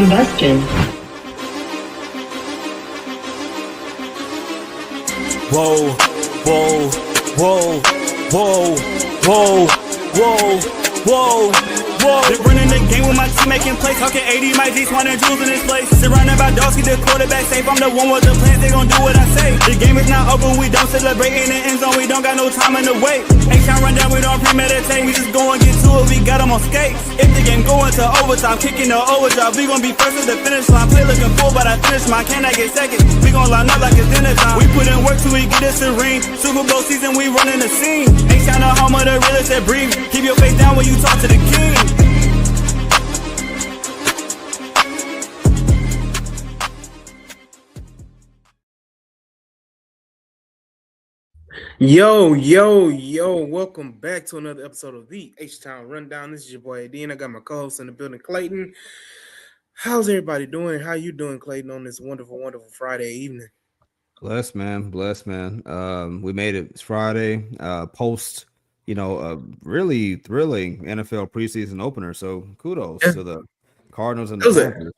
Combustion. Whoa, whoa, whoa, whoa, whoa, whoa, whoa, whoa. They running the game with my team making plays. Talking 80, my G's, wanting jewels in this place. Surrounded by dogs, keep the quarterback safe. I'm the one with the plans, they gon' do what I say. The game is not over, we don't celebrate in the end zone. We don't got no time in the wait. Ain't trying run down, we don't premeditate. We just go and get to it, we got them on skates. If the game going to overtime, kicking the overdrive, we gon' be first at the finish line. Play looking full, but I finish mine. Can I get second? We gon' line up like it's dinner time. We put in work till we get us a ring. Super Bowl season, we running the scene. Ain't trying to home of the realest that breathe. Keep your face down when you talk to the king. Yo, welcome back to another episode of the H-Town Rundown. This is your boy AD, and I got my co-host in the building, Clayton. How's everybody doing? How you doing, Clayton, on this wonderful Friday evening? Blessed, man. We made it. It's Friday, post, a really thrilling NFL preseason opener. So kudos to the Cardinals and the Panthers.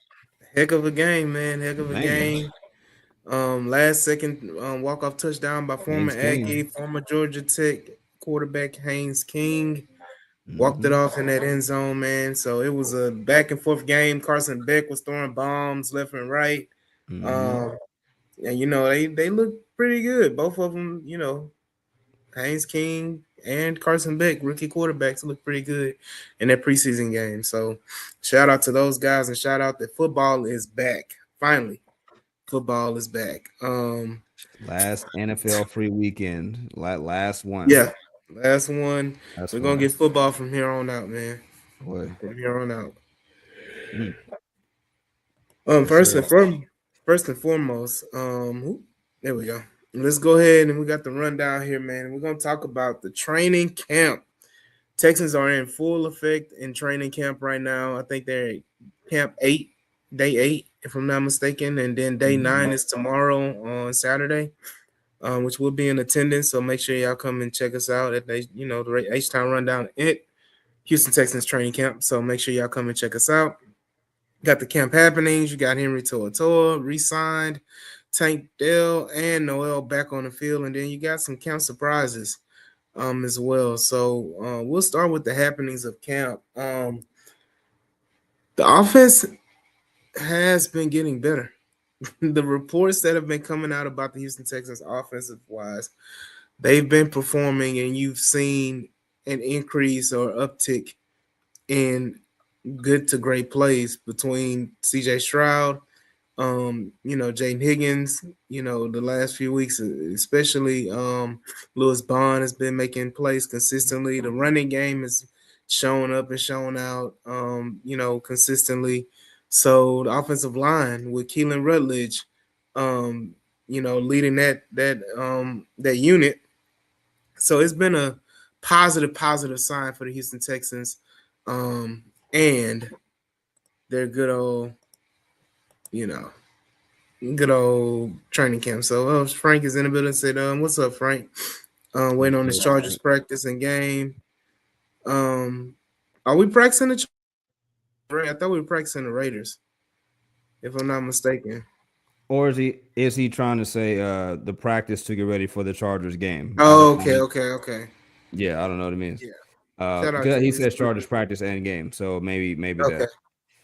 Heck of a game, man. Heck of a game. Last second walk-off touchdown by former Aggie, former Georgia Tech quarterback Haynes King. Walked it off in that end zone, man. So it was a back and forth game. Carson Beck was throwing bombs left and right. And they look pretty good. Both of them, Haynes King and Carson Beck, rookie quarterbacks, look pretty good in that preseason game. So shout out to those guys, and shout out that football is back. Finally. Football is back. Last NFL free weekend. Last one. Yeah, last one. We're gonna get football from here on out, man. Boy. From here on out. First and foremost, there we go. Let's go ahead and we got the rundown here, man. We're gonna talk about the training camp. Texans are in full effect in training camp right now. I think they're at camp 8, day 8. If I'm not mistaken, and then day 9 is tomorrow on Saturday, which will be in attendance. So make sure y'all come and check us out at the H-Town Rundown at Houston Texans training camp. So make sure y'all come and check us out. Got the camp happenings. You got Henry To'oTo'o re-signed, Tank Dell and Noel back on the field, and then you got some camp surprises as well. So we'll start with the happenings of camp. The offense has been getting better. The reports that have been coming out about the Houston Texans offensive wise, they've been performing, and you've seen an increase or uptick in good to great plays between CJ Stroud, Jaden Higgins, the last few weeks, especially Lewis Bond has been making plays consistently. The running game is showing up and showing out, consistently. So the offensive line with Keelan Rutledge, leading that unit. So it's been a positive sign for the Houston Texans, and their good old training camp. So Frank is in the building. Said, "What's up, Frank? Waiting on his Chargers practice and game. Are we practicing the?" I thought we were practicing the Raiders, if I'm not mistaken. Or is he trying to say the practice to get ready for the Chargers game? Oh, okay. Yeah, I don't know what it means. Yeah. He says Chargers practice and game, so maybe okay.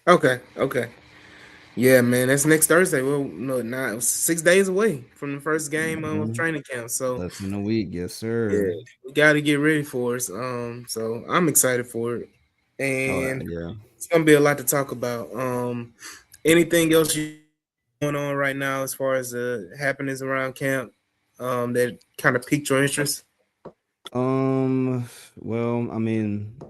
that. Okay. Yeah, man, that's next Thursday. Well, no, 6 days away from the first game of training camp. So less than a week, yes, sir. Yeah, we got to get ready for it. So I'm excited for it, and it's gonna be a lot to talk about. Anything else going on right now as far as the happenings around camp that kind of piqued your interest? Well, I mean,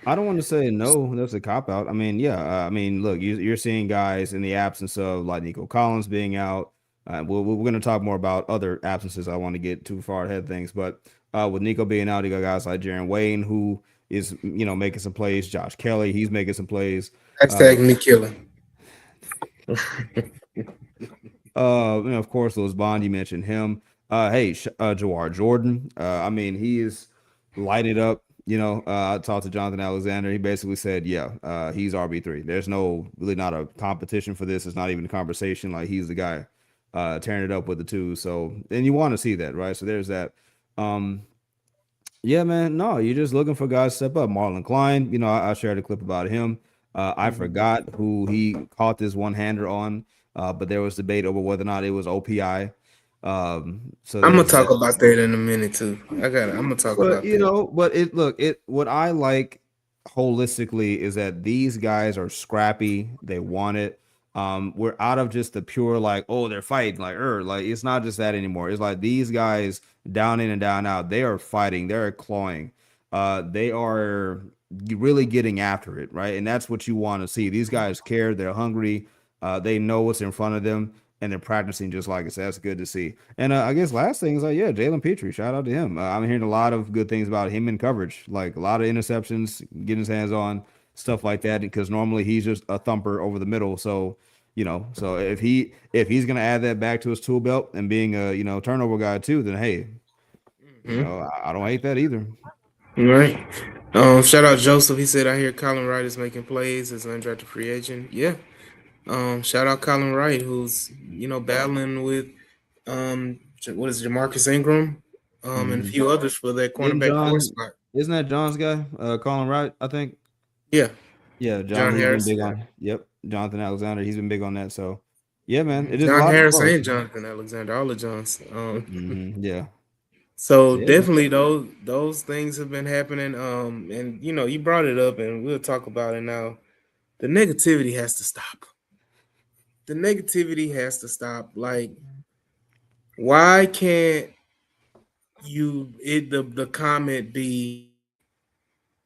I don't want to say no. That's a cop out. I mean, look, you're seeing guys in the absence of like Nico Collins being out. We're going to talk more about other absences. I want to get too far ahead of things, but with Nico being out, you got guys like Jaron Wayne who is making some plays. Josh Kelly, he's making some plays. Hashtag me killer. Of course, Lewis Bond, you mentioned him. Jawar Jordan. I mean, he is lighted up, I talked to Jonathan Alexander. He basically said, yeah, he's RB3. There's really not a competition for this. It's not even a conversation. Like he's the guy tearing it up with the two. So, and you want to see that, right? So there's that. Um, yeah, man. No, you're just looking for guys to step up. Marlon Klein, I shared a clip about him. I forgot who he caught this one-hander on, but there was debate over whether or not it was OPI. So I'm gonna there's talk that. about that in a minute too. I'm gonna talk But about that. what I like holistically is that these guys are scrappy. They want it. We're out of just the pure like, oh, they're fighting like it's not just that anymore. It's like these guys down in and down out, they are fighting, they're clawing, they are really getting after it, right? And that's what you want to see. These guys care, they're hungry, they know what's in front of them, and they're practicing just like it. So that's good to see. And I guess last thing is like, yeah, Jalen Petrie, shout out to him. I'm hearing a lot of good things about him in coverage, like a lot of interceptions, getting his hands on stuff like that. Because normally he's just a thumper over the middle. So so if he's gonna add that back to his tool belt and being a turnover guy too, then hey, I don't hate that either. Right. Shout out Joseph. He said, I hear Colin Wright is making plays as an undrafted free agent. Yeah. Shout out Colin Wright, who's battling with what is it, Jamarcus Ingram, and a Mhm. few others for that Didn't cornerback four John? spot. Isn't that John's guy? Colin Wright, I think. Yeah, Yeah, John. John He's been Harris. big Yeah. on. Yep, Jonathan Alexander. He's been big on that. So, yeah, man, it is a John lot to Harris follow. and Jonathan Alexander, all the Johns. Yeah. So Yeah, man. definitely those things have been happening. And you brought it up, and we'll talk about it now. The negativity has to stop. The negativity has to stop. Like, why can't the comment be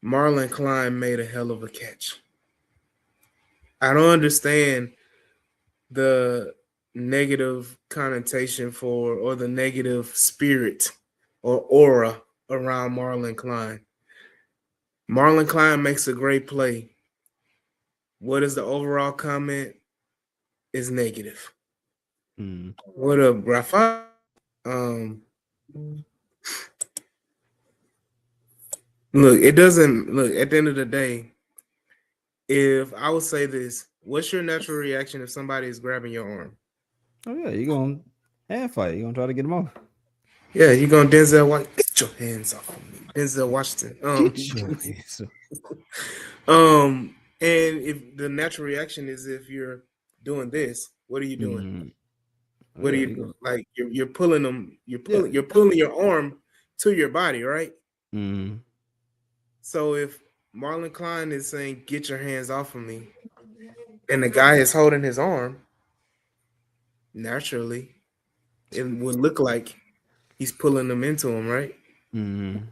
Marlon Klein made a hell of a catch? I don't understand the negative connotation or the negative spirit or aura around Marlon Klein. Marlon Klein makes a great play. What is the overall comment? Is negative. Mm. What up, Rafa? Look, it doesn't look at the end of the day. If I would say this, what's your natural reaction if somebody is grabbing your arm? Oh yeah, you gonna hand fight? You gonna try to get him off? Yeah, you gonna Denzel White? Get your hands off of me, Denzel Washington. Get your hands. And if the natural reaction is if you're doing this, what are you doing? Mm. Oh What are yeah, you you go. like? You're pulling them. Yeah. You're pulling your arm to your body, right? Mm. So if Marlon Klein is saying, "Get your hands off of me," and the guy is holding his arm, naturally, it would look like he's pulling them into him, right? Mm.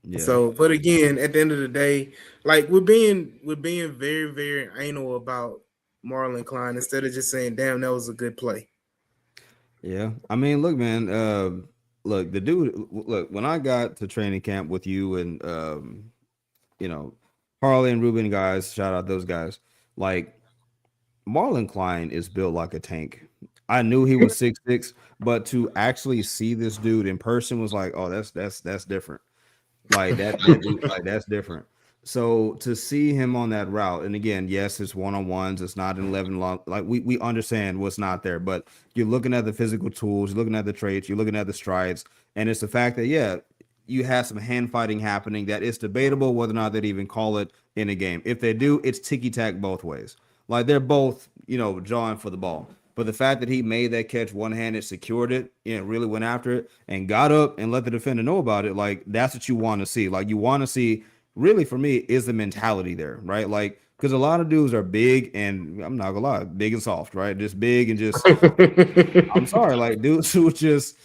Yeah. So, but again, at the end of the day, like we're being very, very anal about Marlon Klein instead of just saying, "Damn, that was a good play." Yeah. I mean, look, man. Look, the dude. Look, when I got to training camp with you and you know, Harley and Ruben guys, shout out those guys. Like Marlon Klein is built like a tank. I knew he was 6'6", but to actually see this dude in person was like, oh, that's different. Like that dude, like that's different. So to see him on that route, and again, yes, it's one-on-ones, it's not an 11 long, like we understand what's not there, but you're looking at the physical tools, you're looking at the traits, you're looking at the strides, and it's the fact that yeah, you have some hand fighting happening that it's debatable whether or not they'd even call it in a game. If they do, it's ticky-tack both ways. Like they're both, jawing for the ball. But the fact that he made that catch one-handed, secured it, really went after it and got up and let the defender know about it, like that's what you want to see. Like you want to see, really for me, is the mentality there, right? Like because a lot of dudes are big and I'm not gonna lie, big and soft, right? Just big and just I'm sorry, like dudes who just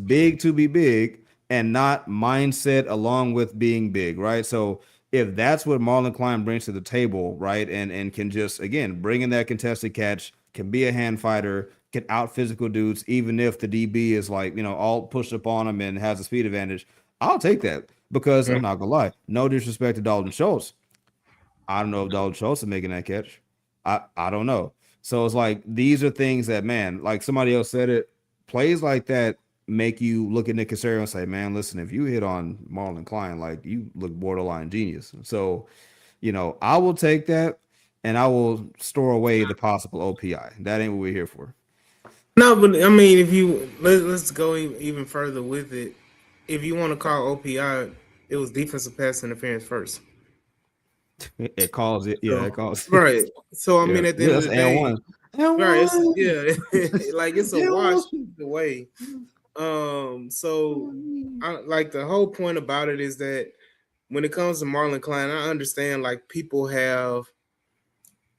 big to be big and not mindset along with being big, right? So if that's what Marlon Klein brings to the table, right, and can just again bring in that contested catch, can be a hand fighter, can out physical dudes, even if the DB is like all pushed up on him and has a speed advantage, I'll take that because I'm not gonna lie, no disrespect to Dalton Schultz, I don't know if Dalton Schultz is making that catch. I don't know. So it's like these are things that man, like somebody else said it, plays like that make you look at Nick Casario and say, man, listen, if you hit on Marlon Klein, like you look borderline genius. So, I will take that and I will store away the possible OPI. That ain't what we're here for. No, but I mean, if you let's go even further with it. If you want to call OPI, it was defensive pass interference first. It calls it, yeah, So, it calls it. right. So I Yeah, mean, at the yeah, end of that's the and day, one. And right? It's one. like it's a And wash one. the way. So like the whole point about it is that when it comes to Marlon Klein, I understand like people have,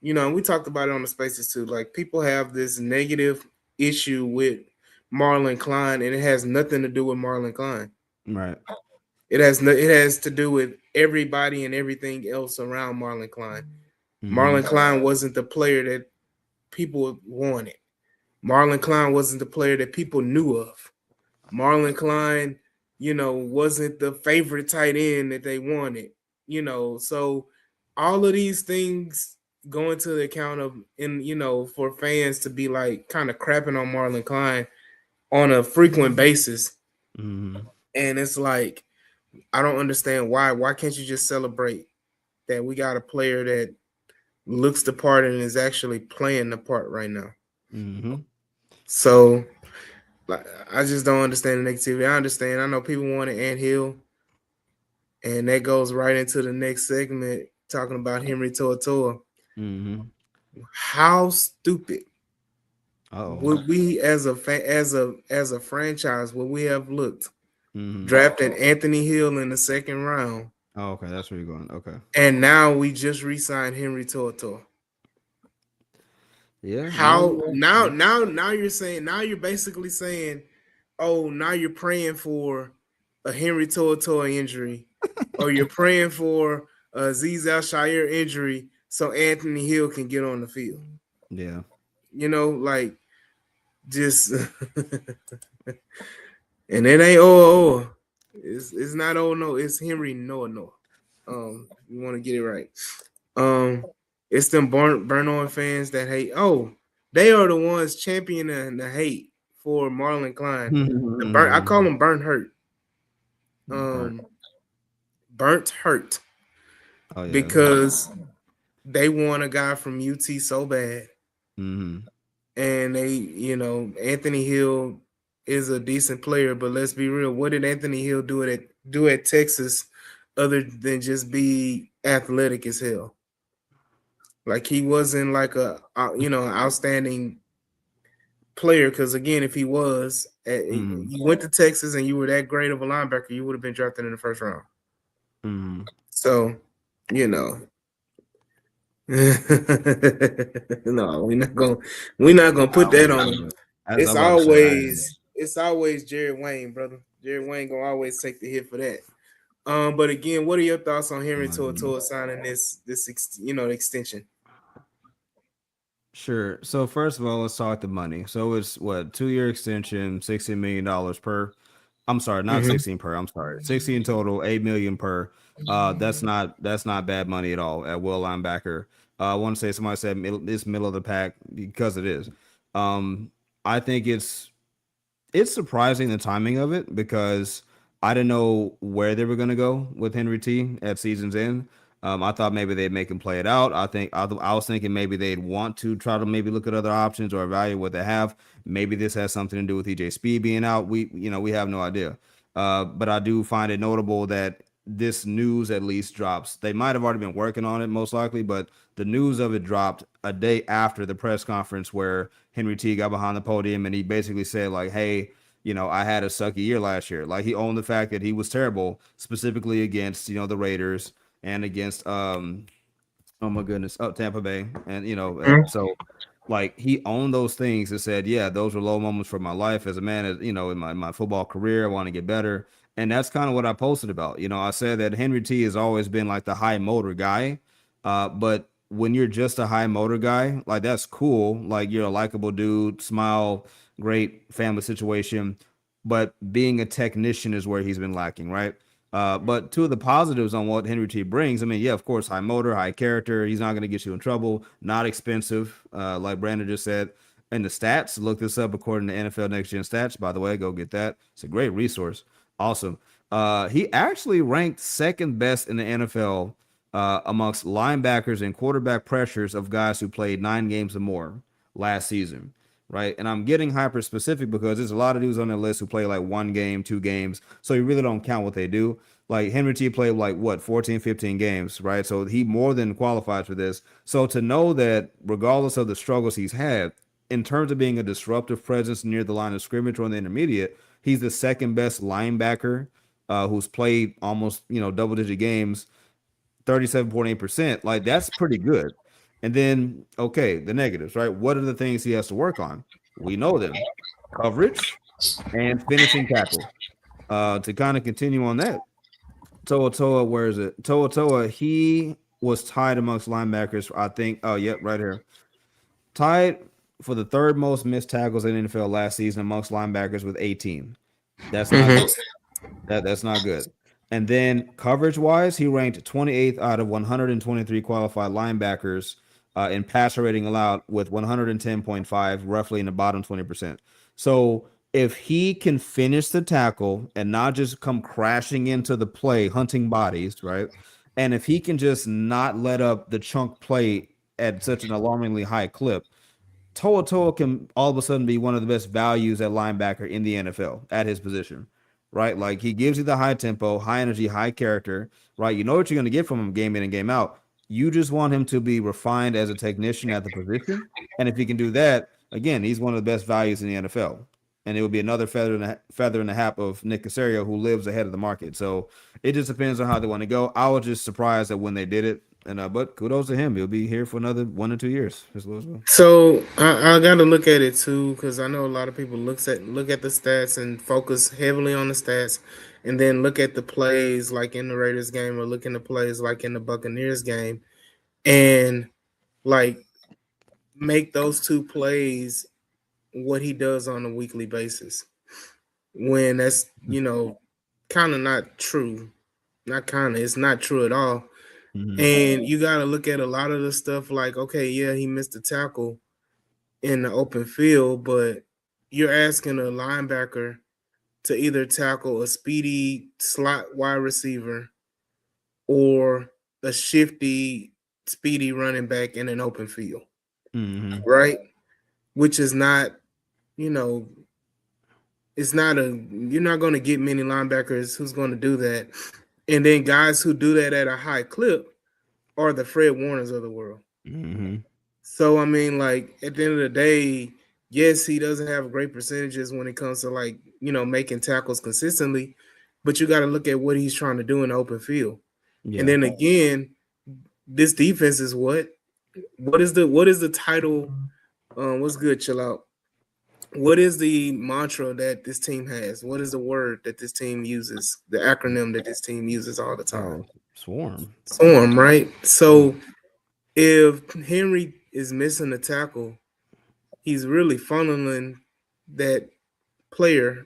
and we talked about it on the spaces too. Like people have this negative issue with Marlon Klein, and it has nothing to do with Marlon Klein. Right. It has to do with everybody and everything else around Marlon Klein. Mm-hmm. Marlon Klein wasn't the player that people wanted. Marlon Klein wasn't the player that people knew of. Marlon Klein, wasn't the favorite tight end that they wanted. So all of these things go into the account of, for fans to be like kind of crapping on Marlon Klein on a frequent basis. Mm-hmm. And it's like, I don't understand why. Why can't you just celebrate that we got a player that looks the part and is actually playing the part right now? Mm-hmm. So, like, I just don't understand the negativity. I understand. I know people want to Ant Hill, and that goes right into the next segment talking about Henry To'oTo'o. Mm-hmm. How stupid Oh. would we, as a franchise, would we have looked Mm-hmm. drafting Anthony Hill in the second round, Oh, okay, that's where you're going. Okay. and now we just re-signed Henry To'oTo'o? Yeah. How No. now you're basically saying, oh, now you're praying for a Henry To'oTo'o injury, or you're praying for a Azeez Al-Shaair injury so Anthony Hill can get on the field. Yeah. Like just and it ain't oh. It's not no, it's Henry Noah. You want to get it right. It's them burn on fans that hate. Oh, they are the ones championing the hate for Marlon Klein. I call them burnt hurt. Burnt. Burnt hurt Oh yeah. because they want a guy from UT so bad, Mm-hmm. and Anthony Hill is a decent player, but let's be real. What did Anthony Hill do at Texas other than just be athletic as hell? Like he wasn't like an outstanding player, because again, if he was, you went to Texas and you were that great of a linebacker, you would have been drafted in the first round. Mm-hmm. So, no, we're not gonna put that on him. As I It's about to say, always Jared Wayne, brother. Jared Wayne gonna always take the hit for that. But again, what are your thoughts on Henry To'oTo'o signing this extension? Sure. So first of all, let's talk the money. So it's what 2-year extension, $16 million per. I'm sorry, not 16 per. I'm sorry, 16 total, 8 million per. That's not bad money at all at will linebacker. I want to say somebody said it's middle of the pack because it is. I think it's surprising the timing of it because I didn't know where they were going to go with Henry T at season's end. I thought maybe they'd make him play it out. I was thinking maybe they'd want to try to maybe look at other options or evaluate what they have. Maybe this has something to do with EJ Speed being out. We have no idea. But I do find it notable that this news at least drops. They might have already been working on it, most likely, but the news of it dropped a day after the press conference where Henry T got behind the podium and he basically said, like, hey, I had a sucky year last year. Like he owned the fact that he was terrible, specifically against, the Raiders and against, oh my goodness, Tampa Bay. And, so like he owned those things and said, yeah, those were low moments for my life as a man, as in my football career. I want to get better. And that's kind of what I posted about. I said that Henry T has always been like the high motor guy. But when you're just a high motor guy, like that's cool. Like you're a likable dude, smile, great family situation. But being a technician is where he's been lacking, right? But two of the positives on what Henry T brings, I mean, yeah, of course, high motor, high character. He's not going to get you in trouble. Not expensive, like Brandon just said. And the stats, look this up according to NFL Next Gen Stats, by the way, go get that. It's a great resource. Awesome. He actually ranked second best in the NFL amongst linebackers and quarterback pressures of guys who played 9 games or more last season. Right. And I'm getting hyper specific because there's a lot of dudes on the list who play like 1 game, 2 games. So you really don't count what they do. Like Henry T played like what, 14, 15 games, right? So he more than qualifies for this. So to know that regardless of the struggles he's had, in terms of being a disruptive presence near the line of scrimmage or in the intermediate, he's the second best linebacker who's played almost, double digit games, 37.8%. Like that's pretty good. And then, okay, the negatives, right? What are the things he has to work on? We know them: coverage and finishing tackle. To kind of continue on that, Toa, where is it? Toa, he was tied amongst linebackers, I think. Oh, yep, right here. Tied for the third most missed tackles in the NFL last season amongst linebackers with 18. That's not good. That's not good. And then coverage wise, he ranked 28th out of 123 qualified linebackers in passer rating allowed with 110.5, roughly in the bottom 20%. So if he can finish the tackle and not just come crashing into the play, hunting bodies, right? And if he can just not let up the chunk play at such an alarmingly high clip, Toa can all of a sudden be one of the best values at linebacker in the NFL at his position, right? Like he gives you the high tempo, high energy, high character, right? You know what you're going to get from him game in and game out. You just want him to be refined as a technician at the position. And if he can do that, again, he's one of the best values in the NFL. And it would be another feather in the hat of Nick Caserio, who lives ahead of the market. So it just depends on how they want to go. I was just surprised that when they did it, and but kudos to him. He'll be here for another 1 or 2 years as well. So I got to look at it too, because I know a lot of people look at the stats and focus heavily on the stats, and then look at the plays like in the Raiders game or look in the plays like in the Buccaneers game, and like make those two plays what he does on a weekly basis. When that's kind of not true, not kind of, it's not true at all. Mm-hmm. And you got to look at a lot of the stuff like, okay, yeah, he missed a tackle in the open field, but you're asking a linebacker to either tackle a speedy slot wide receiver or a shifty, speedy running back in an open field, right? Which is not, it's not you're not going to get many linebackers who's going to do that. And then guys who do that at a high clip are the Fred Warners of the world. So, I mean, like, at the end of the day, yes, he doesn't have great percentages when it comes to, like, making tackles consistently, but you got to look at what he's trying to do in the open field. Yeah. And then again, this defense is what is the title? What's good? Chill out. What is the mantra that this team has? What is the word that this team uses? The acronym that this team uses all the time? Swarm, right? So if Henry is missing a tackle, he's really funneling that player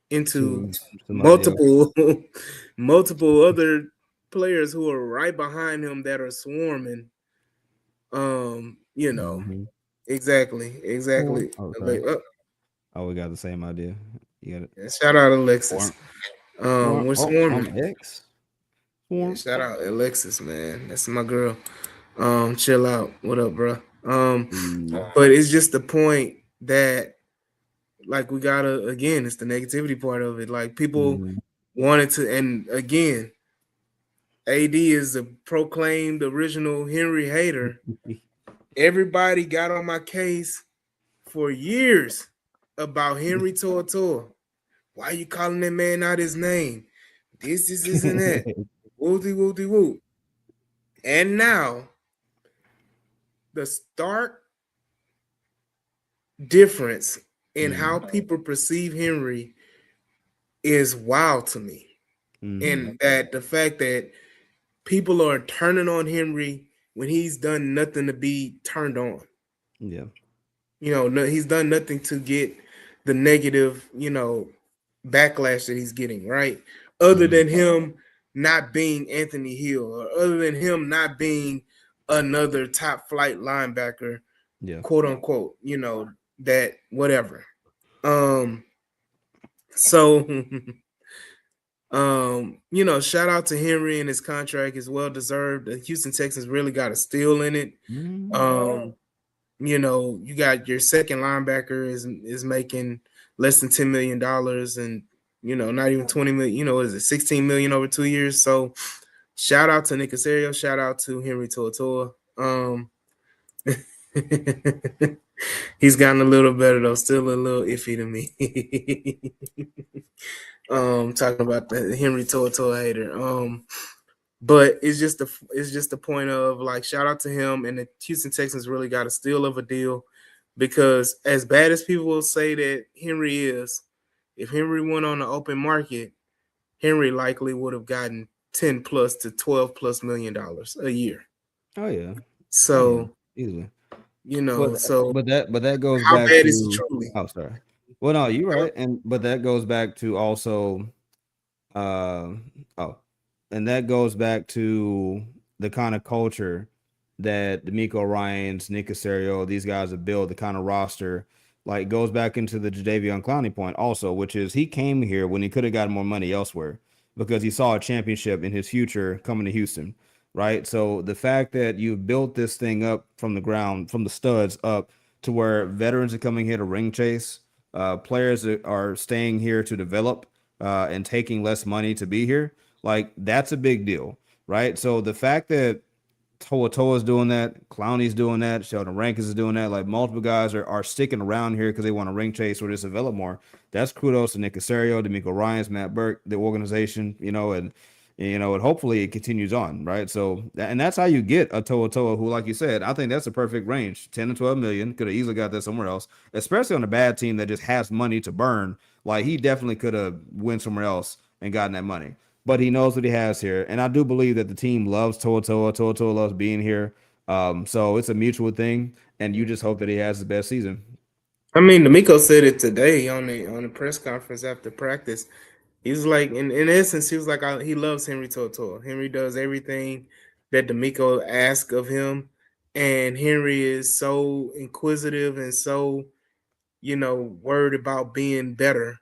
into multiple other players who are right behind him that are swarming. Exactly. Oh, we got the same idea. You got it. Yeah, shout out Alexis. We're swarming. X. Yeah, shout out Alexis, man. That's my girl. Chill out. What up, bro? But it's just the point that, like, we gotta, again, it's the negativity part of it. Like, people wanted to, and again, AD is the proclaimed original Henry hater. Everybody got on my case for years about Henry Toa. Why are you calling that man out his name? This and that. Woo. And now, the stark difference in how people perceive Henry is wild to me. And that the fact that people are turning on Henry when he's done nothing to be turned on. Yeah. He's done nothing to get the negative, backlash that he's getting, right? Other than him not being Anthony Hill, or other than him not being another top flight linebacker, quote unquote, that whatever. Um, so shout out to Henry and his contract is well deserved. The Houston Texans really got a steal in it. Mhm. Um, you got your second linebacker is making less than $10 million, and not even 20 million. Is it 16 million over 2 years? So shout out to Nick Casario. Shout out to Henry To'oto'o. He's gotten a little better though. Still a little iffy to me. Talking about the Henry To'oto'o hater. But it's just the point of like shout out to him, and the Houston Texans really got a steal of a deal, because as bad as people will say that Henry is, if Henry went on the open market, Henry likely would have gotten 10 plus to 12 plus $1 million a year. Oh yeah. Oh yeah. So Easily. so But that goes how back bad is he to truly? oh sorry. Well, no, you're right, and but that goes back to also uh oh, and that goes back to the kind of culture that D'Amico Ryans, Nick Casario, these guys have built, the kind of roster, like goes back into the Jadeveon Clowney point also, which is he came here when he could have gotten more money elsewhere because he saw a championship in his future coming to Houston, right? So the fact that you've built this thing up from the ground, from the studs up to where veterans are coming here to ring chase, players that are staying here to develop and taking less money to be here, like that's a big deal, right? So the fact that Toa is doing that, Clowney's doing that, Sheldon Rankins is doing that, like multiple guys are sticking around here because they want to ring chase or just develop more. That's kudos to Nick Casario, D'Amico Ryans, Matt Burke, the organization, and hopefully it continues on, right? So and that's how you get a Toa who, like you said, I think that's a perfect range. 10 to 12 million. Could have easily got that somewhere else, especially on a bad team that just has money to burn. Like he definitely could have went somewhere else and gotten that money. But he knows what he has here. And I do believe that the team loves Toa. Toa loves being here. So it's a mutual thing, and you just hope that he has the best season. I mean, D'Amico said it today on the press conference after practice. He was like, in essence, he was like, he loves Henry Toto. Henry does everything that D'Amico asks of him, and Henry is so inquisitive and so, worried about being better,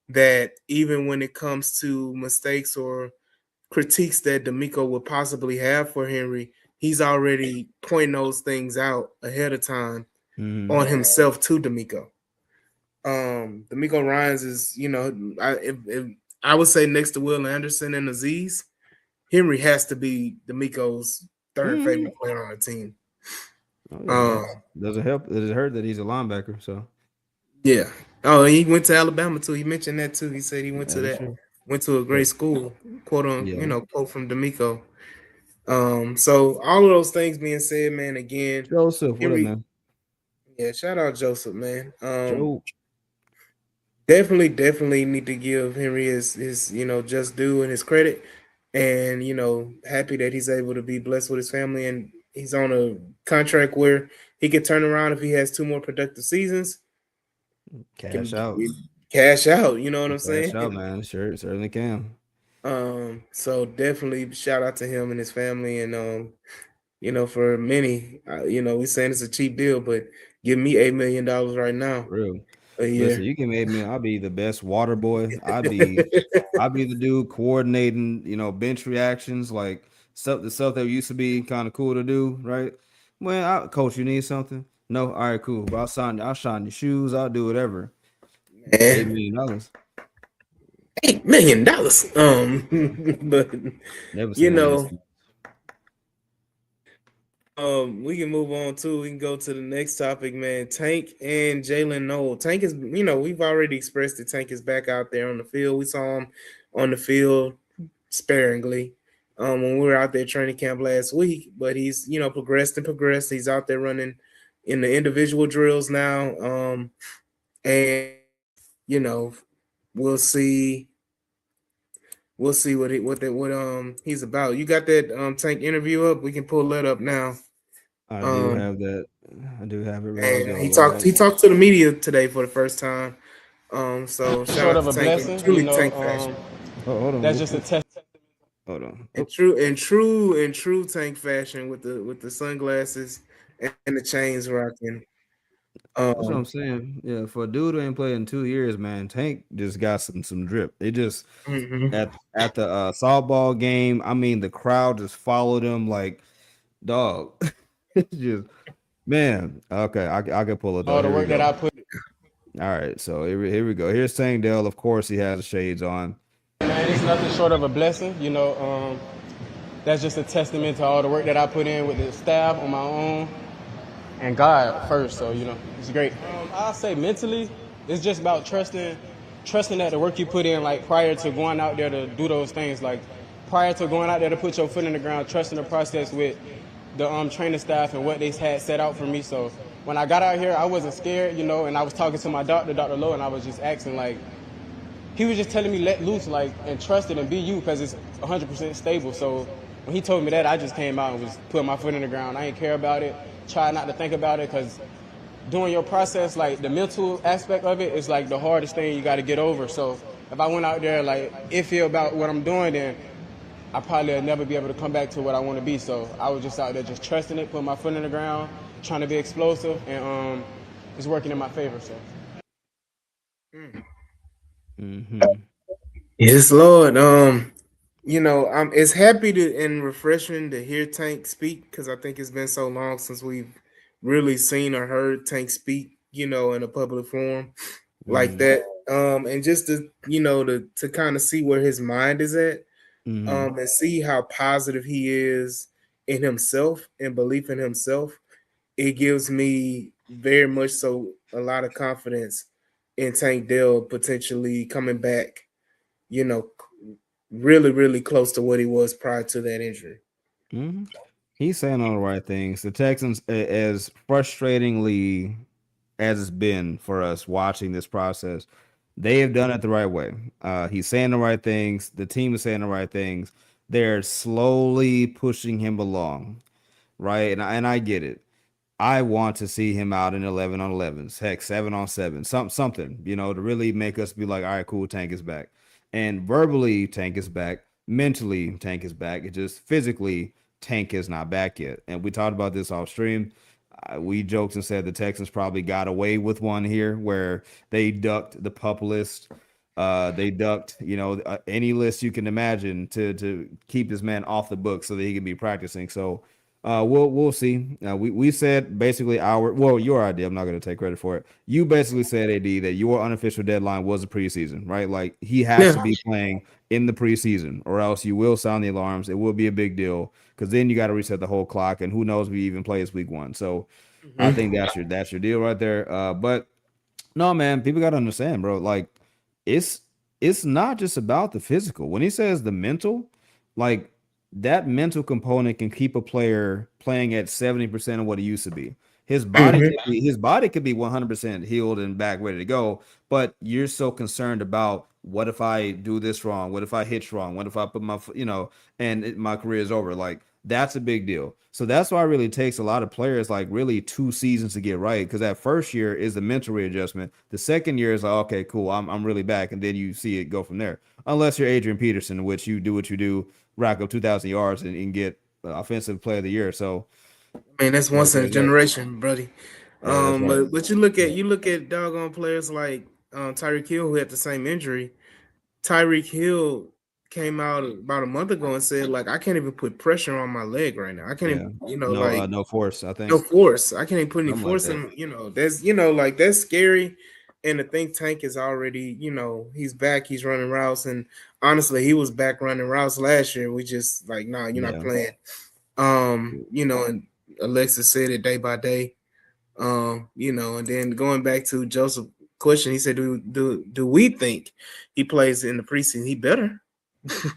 that even when it comes to mistakes or critiques that D'Amico would possibly have for Henry, he's already pointing those things out ahead of time Mm-hmm. on himself to D'Amico. D'Amico Ryans is, if I would say next to Will Anderson and Aziz, Henry has to be D'Amico's third Mm-hmm. favorite player on the team. Oh yeah, Um, doesn't help. It hurt that he's a linebacker. So yeah. Oh, he went to Alabama too. He mentioned that too. He said he that is true. went to a But great school. Quote on, yeah, quote from D'Amico. So all of those things being said, man, again, Joseph, what up, Henry, man? yeah, shout out Joseph, man. Joe. Definitely need to give Henry his just due and his credit, and happy that he's able to be blessed with his family, and he's on a contract where he could turn around if he has two more productive seasons, Cash can out. cash out. You know what I'm Cash saying? out, man. Sure, certainly can. So definitely shout out to him and his family, and for many, we saying it's a cheap deal, but give me $8 million right now For real. a Listen, year. you can make me. I'll be the best water boy. I'd be the dude coordinating, bench reactions, like the stuff that used to be kind of cool to do, right? Well, coach, you need something? No, all right, cool. But I'll shine your shoes. I'll do whatever. Eight Man, million dollars. $8 million. But Never you seen that know, message. we can move on too. We can go to the next topic, man. Tank and Jalen Noel. Tank is, we've already expressed that Tank is back out there on the field. We saw him on the field sparingly when we were out there training camp last week, but he's progressed and progressed. He's out there running in the individual drills now, and you know, we'll see. We'll see what he's about. You got that Tank interview up? We can pull that up now. I do Um, have that. I do have it ready to and go. he One talked he moment. talked to the media today for the first time. So shout Sort out of to a Tank in blessing, truly Tank fashion. Oh, hold on. that's just a test. Hold on. In Oh, true Tank fashion with the sunglasses and the chains rocking. That's what I'm Um, saying. Yeah, for a dude who ain't played in 2 years, man, Tank just got some drip. It just mhm. at the softball game. I mean, the crowd just followed him like dog. It's just man. Okay, I can pull it All though. the Here we work that go. I put, All right, so here we go. Here's Tank Dell. Of course, he has the shades on. man, it's nothing short of a blessing. That's just a testament to all the work that I put in with the staff on my own and God first. So it's great. I'll say mentally, it's just about trusting that the work you put in, like prior to going out there to do those things, like prior to going out there to put your foot in the ground, trusting the process with the training staff and what they had set out for me. So when I got out here, I wasn't scared, and I was talking to my doctor, Dr. Lowe, and I was just asking like, he was just telling me let loose, like, and trust it and be you because it's 100% stable. So when he told me that, I just came out and was putting my foot in the ground. I ain't care about it. Try not to think about it because doing your process, like the mental aspect of it is like the hardest thing you got to get over. So if I went out there like iffy about what I'm doing, then I probably will never be able to come back to what I want to be. So I was just out there just trusting it, putting my foot in the ground, trying to be explosive, and it's working in my favor. So. Hmm. Yes, Lord. It's happy to and refreshing to hear Tank speak because I think it's been so long since we've really seen or heard Tank speak, in a public forum like Hmm. that. And just to kind of see where his mind is at, Hmm. and see how positive he is in himself and belief in himself. It gives me very much so a lot of confidence in Tank Dell potentially coming back, you know, really, really close to what he was prior to that injury. Hmm. He's saying all the right things. The Texans, as frustratingly as it's been for us watching this process, they have done it the right way. He's saying the right things. The team is saying the right things. They're slowly pushing him along, right? And I get it. I want to see him out in 11 on 11s, heck, 7 on 7, something, to really make us be like, all right, cool, Tank is back. And verbally, Tank is back. Mentally, Tank is back. It just physically, Tank is not back yet. And we talked about this off stream. We joked and said the Texans probably got away with one here where they ducked the pup list. They ducked, any list you can imagine to keep this man off the book so that he can be practicing. So we'll see. We said basically your idea. I'm not going to take credit for it. You basically said AD that your unofficial deadline was the preseason, right? Like he has to Yeah. be playing in the preseason, or else you will sound the alarms. It will be a big deal because then you got to reset the whole clock, and who knows if we even play this week 1. So I Mhm. think that's your deal right there. But no, man, people got to understand, bro. Like, it's it's not just about the physical. When he says the mental, like that mental component can keep a player playing at 70% of what he used to be. Mhm. His body could be 100% healed and back ready to go, but you're so concerned about what if I do this wrong? What if I hit wrong? What if I put my career is over? Like that's a big deal. So that's why it really takes a lot of players like really 2 seasons to get right. Because that first year is the mental readjustment. The second year is like, okay, cool, I'm really back, and then you see it go from there. Unless you're Adrian Peterson, in which you do what you do, rack up 2,000 yards and get offensive player of the year. So Man, that's once in a there's that. generation, buddy. Yeah, that's right. But you look at doggone players like Tyreek Hill who had the same injury. Tyreek Hill came out about a month ago and said, like, I can't even put pressure on my leg right now. I can't Yeah. even, No, like no force, I no think. force. I can't even put any Something like force that. in, that's like that's scary. And the think Tank is already, he's back, he's running routes. And honestly, he was back running routes last year. We just like, nah, you're not Yeah. playing. And Alexis said it day by day. And then going back to Joseph question, he said, do we think he plays in the preseason? He better.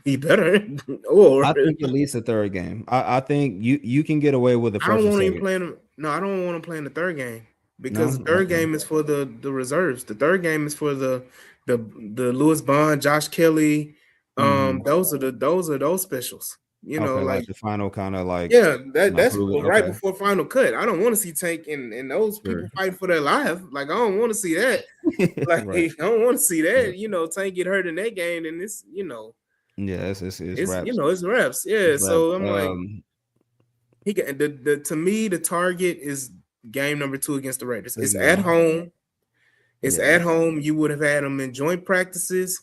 He better. Or I think at least the third game. I think you can get away with the I don't first or want him second. playing. No, I don't want him playing the third game because No, the third okay. game is for the reserves. The third game is for the Lewis Bond, Josh Kelly. Hmm. Those specials. Okay, Like like the final kind of like yeah, that's prove it. right Okay, before final cut. I don't want to see Tank and those people sure. fighting for their life. Like I don't want to see that. Like Right. I don't want to see Yeah. that. Tank get hurt in that game, and Yeah, it's it's raps. it's reps. It's Yeah, raps. so I'm like he got the to me the target is game number 2 against the Raiders. Big It's at game. home. It's Yeah. at home. You would have had them in joint practices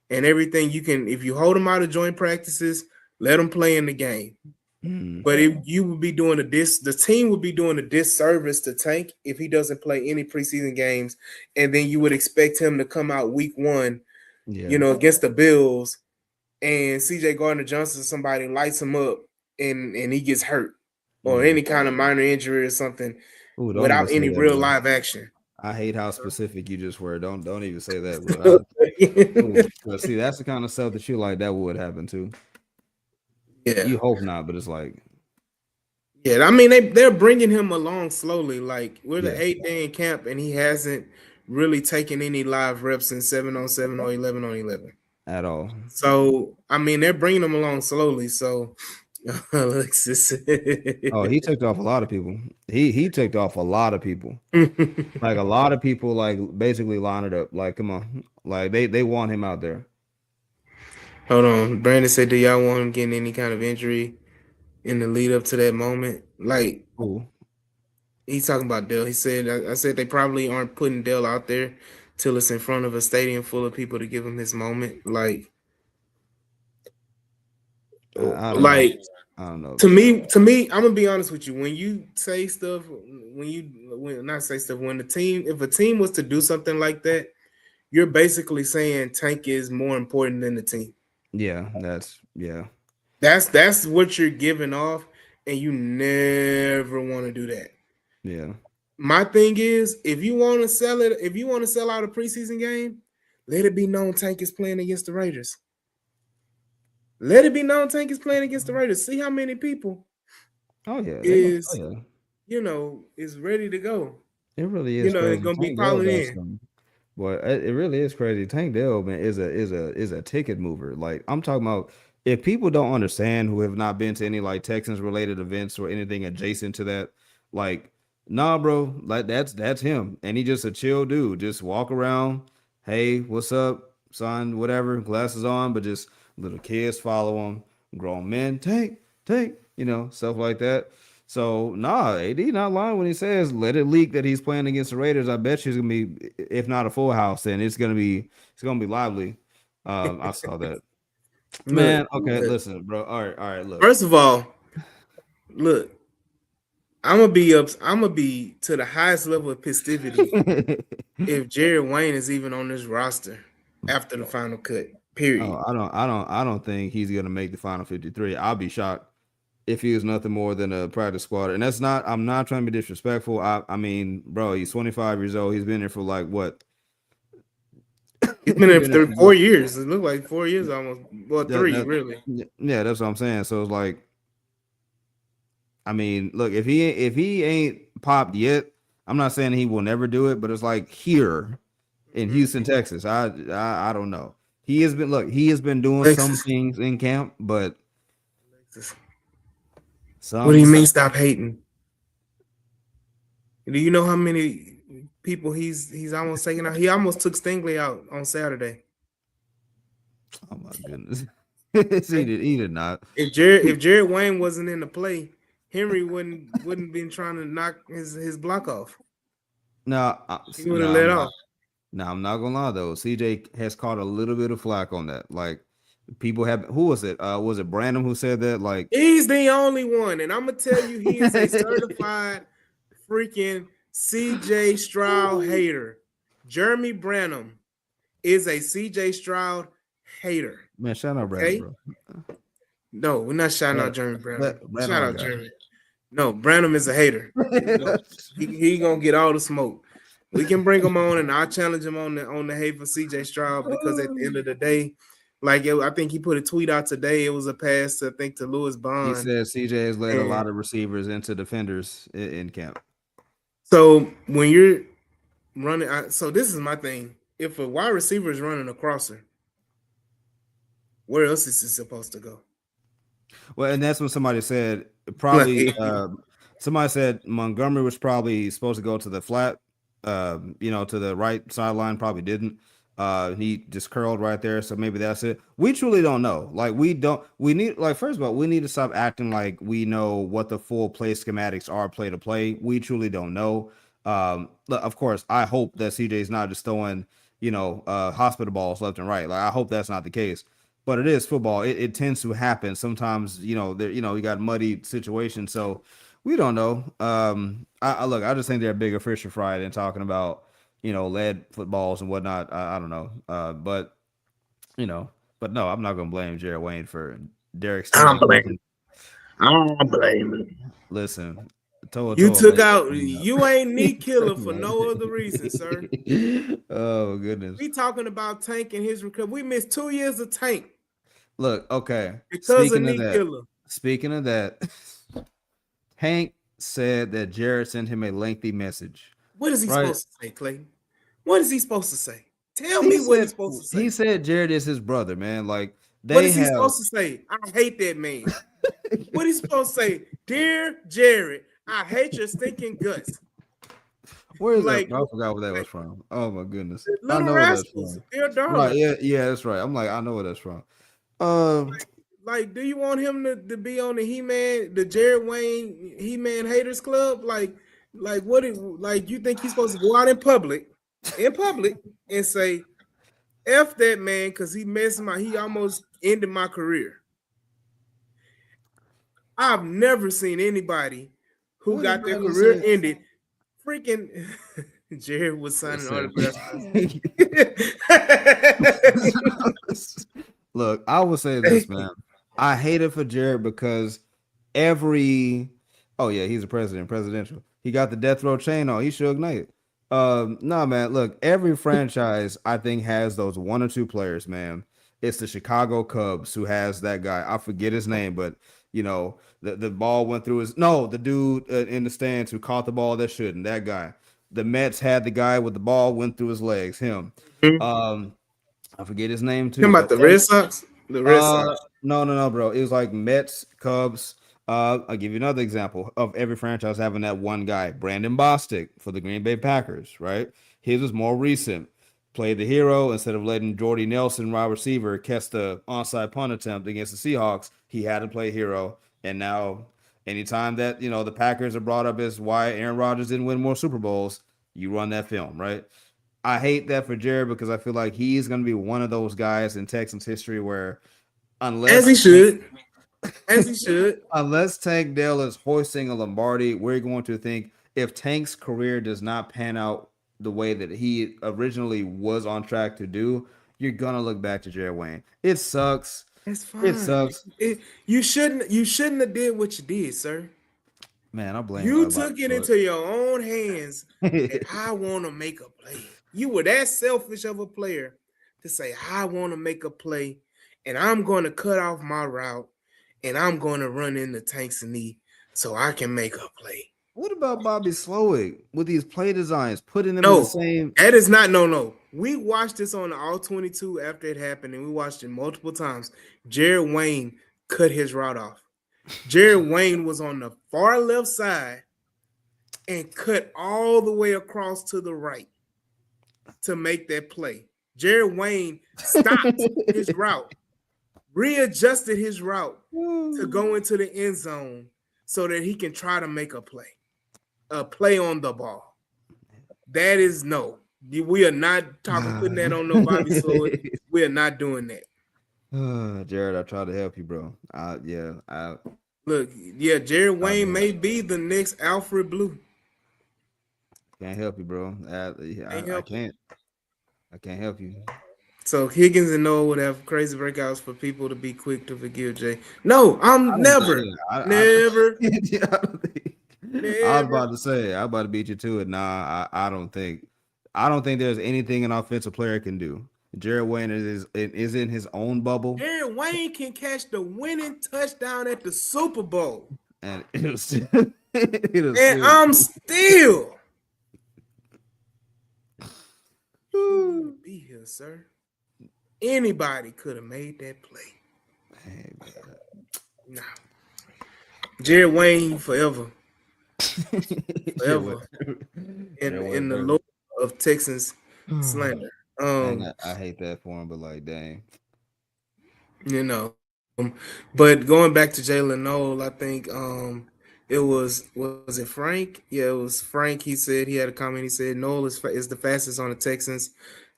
and everything. You can, if you hold them out of joint practices, let them play in the game. But if you would be doing the team would be doing a disservice to Tank if he doesn't play any preseason games, and then you would expect him to come out week 1, Yeah. against the Bills, and CJ Gardner Johnson, somebody lights him up, and he gets hurt or any kind of minor injury or something Ooh, don't even without say any that, real bro. live action. I hate how specific you just were. Don't even say that, bro. But see, that's the kind of stuff that you like that would happen too. Yeah. You hope not, but it's like, Yeah, I mean they're bringing him along slowly. Like we're the Yeah. 8th day in camp, and he hasn't really taken any live reps in 7-on-7 or 11-on-11 at all. So I mean they're bringing him along slowly. So Alexis, Oh, he ticked off a lot of people. He ticked off a lot of people. Like a lot of people, like basically line it up. Like, come on, like they want him out there. Hold on, Brandon said, "Do y'all want him getting any kind of injury in the lead up to that moment?" Like, he's talking about Dell. He said, "I said they probably aren't putting Dell out there till it's in front of a stadium full of people to give him his moment." Like, I don't like. know. I don't know. To me, I'm gonna be honest with you. When you say stuff, when not say stuff, when if a team was to do something like that, you're basically saying Tank is more important than the team. Yeah, that's what you're giving off, and you never want to do that. Yeah. My thing is, if you want to sell out a preseason game, let it be known Tank is playing against the Raiders. Let it be known Tank is playing against the Raiders. See how many people is ready to go. It really is crazy. It's gonna be piling in. Boy, it really is crazy. Tank Dell, man, is a ticket mover. Like I'm talking about, if people don't understand who have not been to any like Texans related events or anything adjacent to that, like, nah, bro, like that's him, and he just a chill dude. Just walk around, hey, what's up, son, whatever, glasses on, but just little kids follow him, grown men, Tank, stuff like that. So nah, AD not lying when he says let it leak that he's playing against the Raiders. I bet you it's gonna be, if not a full house, then it's gonna be lively. I saw that. Man, okay, listen, bro. All right, look. First of all, look, I'm gonna be to the highest level of festivity if Jared Wayne is even on this roster after the final cut. Period. Oh, I don't think he's gonna make the final 53. I'll be shocked if he was nothing more than a practice squad. And I'm not trying to be disrespectful. I mean, bro, he's 25 years old. He's been there for like what? He's been there for 4 years. It looked like 4 years almost. Well, 3, really. Yeah, that's what I'm saying. So it's like, I mean, look, if he ain't popped yet, I'm not saying he will never do it, but it's like here in Houston, Texas. I don't know. He has been doing some things in camp, but what do you mean stop hating? Do you know how many people he's almost taken out? He almost took Stingley out on Saturday. Oh my goodness. he did not. If Jared Wayne wasn't in the play, Henry wouldn't been trying to knock his block off. No, he would have let off. Now I'm not gonna lie though. CJ has caught a little bit of flack on that. Like people have, who was it? Was it Branham who said that? Like he's the only one, and I'm gonna tell you, he is a certified freaking CJ Stroud hater. Jeremy Branham is a CJ Stroud hater. Man, shout out Branham, bro. No, we're not shouting out Jeremy Branham. Shout out Jeremy. No, Branham is a hater. he gonna get all the smoke. We can bring him on, and I'll challenge him on the hate for CJ Stroud, because at the end of the day, I think he put a tweet out today. It was a pass, I think, to Louis Bond. He said CJ has led a lot of receivers into defenders in camp. So when you're running, so this is my thing. If a wide receiver is running a crosser, where else is he supposed to go? Well, and that's what somebody said. Probably somebody said Montgomery was probably supposed to go to the flat, to the right sideline. Probably didn't. He just curled right there, so maybe that's it. We truly don't know. Like we don't. We need like first of all, we need to stop acting like we know what the full play schematics are play to play. We truly don't know. Of course, I hope that CJ is not just throwing hospital balls left and right. Like I hope that's not the case. But it is football. It tends to happen sometimes. You got muddy situations, so we don't know. I look. I just think they're a bigger fish to fry than talking about lead footballs and whatnot. I don't know. But no, I'm not gonna blame Jared Wayne for Derek I don't Stingley. blame. I don't blame him. Listen, You Toa, took man. out. You ain't knee killer for no other reason, sir. Oh goodness. We talking about Tank and his recovery. We missed 2 years of Tank Look, okay. because of knee killer. Speaking of that, Hank said that Jared sent him a lengthy message. What is he Right. supposed to say, Clayton? What is he supposed to say? Tell He me what said he's supposed to say. he said Jared is his brother, man. Like What they is he have. supposed to say? I hate that man. What is he supposed to say? Dear Jared, I hate your stinking guts. Where is Like, that? I forgot where that was from. Oh my goodness. I Little know where that's Rascals, from. dear darling. Right, yeah, that's right. I'm like, I know where that's from. Like, do you want him to be on the He-Man, the Jared Wayne He-Man Haters Club? Like what? You think he's supposed to go out in public, and say, "F that man," because he almost ended my career. I've never seen anybody who What got did their Brandon career say? ended. Freaking Jared was signing autographs. Look, I will say this, man. I hate it for Jared because oh yeah, he's a presidential. He got the death row chain on. He Suge Knight. No, man. Look, every franchise I think has those one or two players, man. It's the Chicago Cubs who has that guy. I forget his name, but the ball went through the dude in the stands who caught the ball that shouldn't. That guy. The Mets had the guy with the ball went through his legs. Him. I forget his name too. Talking about the Red Sox? The Red Sox. No, bro. It was like Mets, Cubs. I'll give you another example of every franchise having that one guy, Brandon Bostic for the Green Bay Packers, right? His was more recent. Played the hero instead of letting Jordy Nelson, wide receiver, catch the onside punt attempt against the Seahawks. He had to play hero. And now, anytime that, the Packers are brought up as why Aaron Rodgers didn't win more Super Bowls, you run that film, right? I hate that for Jared because I feel like he's going to be one of those guys in Texans history where unless he should, unless Tank Dell is hoisting a Lombardi, we're going to think if Tank's career does not pan out the way that he originally was on track to do, you're going to look back to Jared Wayne. It sucks. It's fine. It sucks. You shouldn't have did what you did, sir. Man, I blame you. Took it into your own hands. And I want to make a play. You were that selfish of a player to say, I want to make a play, and I'm going to cut off my route, and I'm going to run into Tank's knee so I can make a play. What about Bobby Slowick with these play designs, putting them in the same? That is not no. We watched this on the All-22 after it happened, and we watched it multiple times. Jared Wayne cut his route off. Jared Wayne was on the far left side and cut all the way across to the right to make that play. Jared Wayne stopped his route, readjusted his route to go into the end zone so that he can try to make a play on the ball. That is no. We are not putting that on no Bobby Slowick. We are not doing that. Jared, I tried to help you, bro. Look, Jared Wayne may be the next Alfred Blue. Can't help you, bro. I can't. I can't help you. So Higgins and Noah would have crazy breakouts for people to be quick to forgive Jay. No, I'm never. Never. I was about to say, I'm about to beat you to it. Nah, I don't think there's anything an offensive player can do. Jared Wayne is in his own bubble. Jared Wayne can catch the winning touchdown at the Super Bowl. And I'm still be here, sir. Anybody could have made that play. Hey, nah. Jared Wayne forever. Forever. In the lore of Texans slander. Dang, Um, I hate that for him, but like, dang. you know. But going back to Jalen Noel, I think was it Frank? Yeah, it was Frank. He said he had a comment. He said Noel is the fastest on the Texans,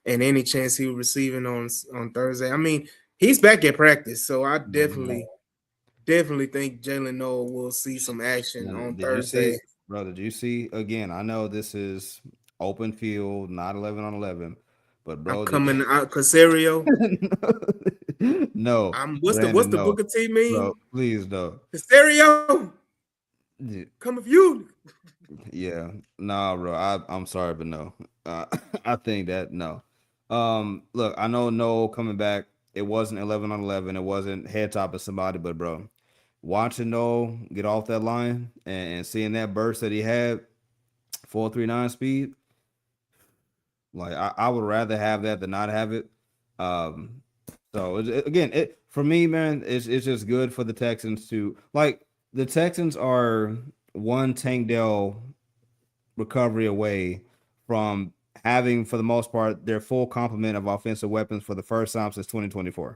and any chance he was receiving on Thursday. I mean, he's back at practice, so I Mhm. definitely think Jalen Noel will see some action Now, on did you see, Thursday. bro? Did you see again? I know this is open field, not 11-on-11, but I'm bro, did coming out Casario. no, I'm what's Brandon, the no, Booker T bro, mean? please no. Casario, Y- come with you. Yeah, nah, bro. I'm sorry, but no. I think that no. Look, I know no coming back. It wasn't 11-on-11. It wasn't head top of somebody, but bro, watching no get off that line and seeing that burst that he had, 4.39 speed. Like I would rather have that than not have it. Um, so again, it for me, man, it's just good for the Texans to like the Texans are one Tank Dell recovery away from having, for the most part, their full complement of offensive weapons for the first time since 2024.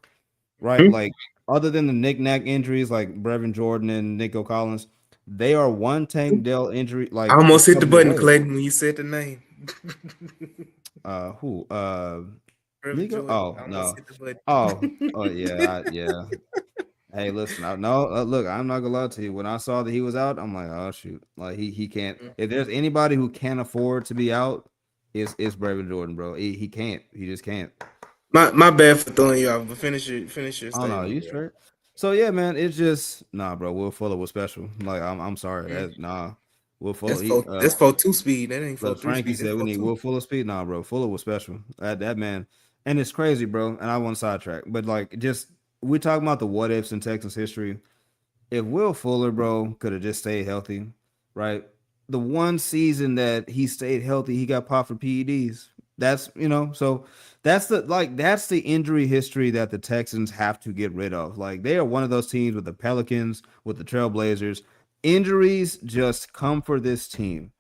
Right? Hmm? Like other than the knick-knack injuries like Brevin Jordan and Nico Collins, they are one Tank Dell injury I like almost hit the recovery button, away. Clayton, when you said the name. Who? Reverend Nico? Jordan. Oh I almost no. hit the button. Oh yeah, yeah. Hey, listen, I no look, I'm not gonna lie to you. When I saw that he was out, I'm like, oh shoot. Like he can't, if there's anybody who can't afford to be out, it's Brevin Jordan, bro. He can't. He just can't. My bad for throwing you off, but finish your Oh no, statement, you bro. straight. So yeah, man, it's just nah, bro. Will Fuller was special. Like I'm sorry. Mm. That's nah. Will Fuller, he That's 4-2 speed. That ain't Look, 4-3 Frankie speed. That's said we need 4-2. Will Fuller speed. Nah, bro, Fuller was special. That man, and it's crazy, bro. And I want to sidetrack, but like, just we talking about the what ifs in Texas history. If Will Fuller, bro, could have just stayed healthy, right? The one season that he stayed healthy, he got popped for PEDs. That's so that's the injury history that the Texans have to get rid of. Like they are one of those teams with the Pelicans, with the Trailblazers. Injuries just come for this team.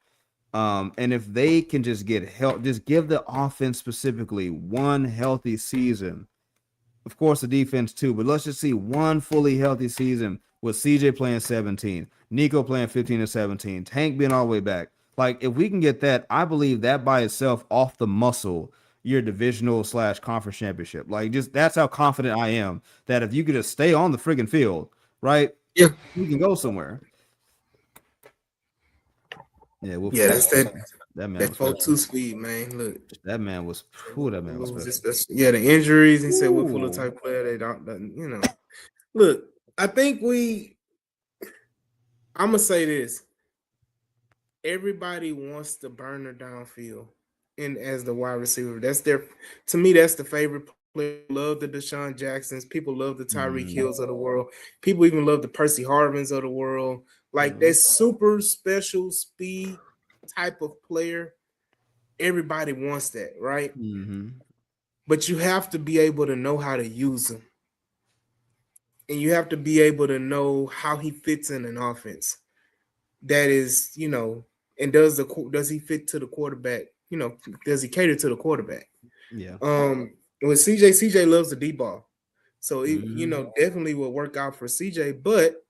And if they can just get help, just give the offense specifically one healthy season, of course the defense too, but let's just see one fully healthy season with CJ playing 17, Nico playing 15 and 17, Tank being all the way back. Like if we can get that, I believe that by itself off the muscle your divisional / conference championship. Like just that's how confident I am that if you could just stay on the friggin' field, right, Yeah. you can go somewhere. Yeah, Will Yeah, Fuller was that's that special. That man that was special. 4-2 speed, man. Look. That man was that man was Lose special. this, yeah, the injuries. He said we're full of Ooh. type player. They don't. Look, I think I'm gonna say this. Everybody wants to burn her downfield, and as the wide receiver, to me, that's the favorite player. Love the Deshaun Jacksons. People love the Tyreek Mhm. Hills of the world. People even love the Percy Harvins of the world. Like Mhm. that super special speed type of player. Everybody wants that, right? Mhm. But you have to be able to know how to use them, and you have to be able to know how he fits in an offense. That is, and does he fit to the quarterback? Does he cater to the quarterback? Yeah. With CJ loves the deep ball, so it Mhm. definitely will work out for CJ. But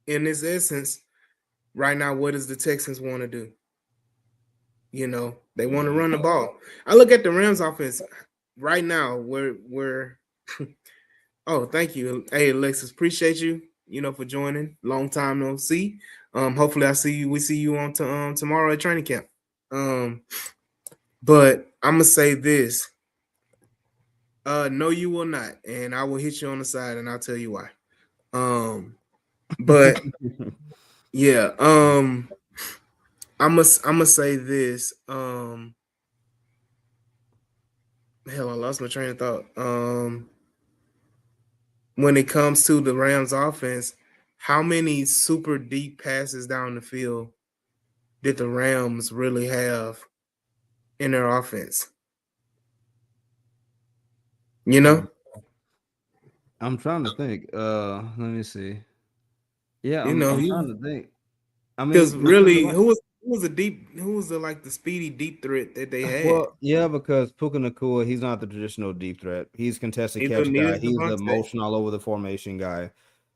in this essence, right now, what does the Texans want to do? They want to Mhm. run the ball. I look at the Rams offense right now. Where Oh, thank you. Hey, Alexis, appreciate you, for joining. Long time no see. Hopefully we see you on tomorrow at training camp. Um, but I'm gonna say this. No, you will not, and I will hit you on the side, and I'll tell you why. But yeah, I'm gonna say this. Hell, I lost my train of thought. When it comes to the Rams offense, how many super deep passes down the field did the Rams really have in their offense? You Mm. know, I'm trying to think. Let me see. Yeah, you I'm know, I'm trying to think. I because mean, because really, who Who was the like the speedy deep threat that they had? Well, yeah, because Puka Nakua, he's not the traditional deep threat. He's contested catch Neither guy. is He's the Devontae. motion all over the formation guy.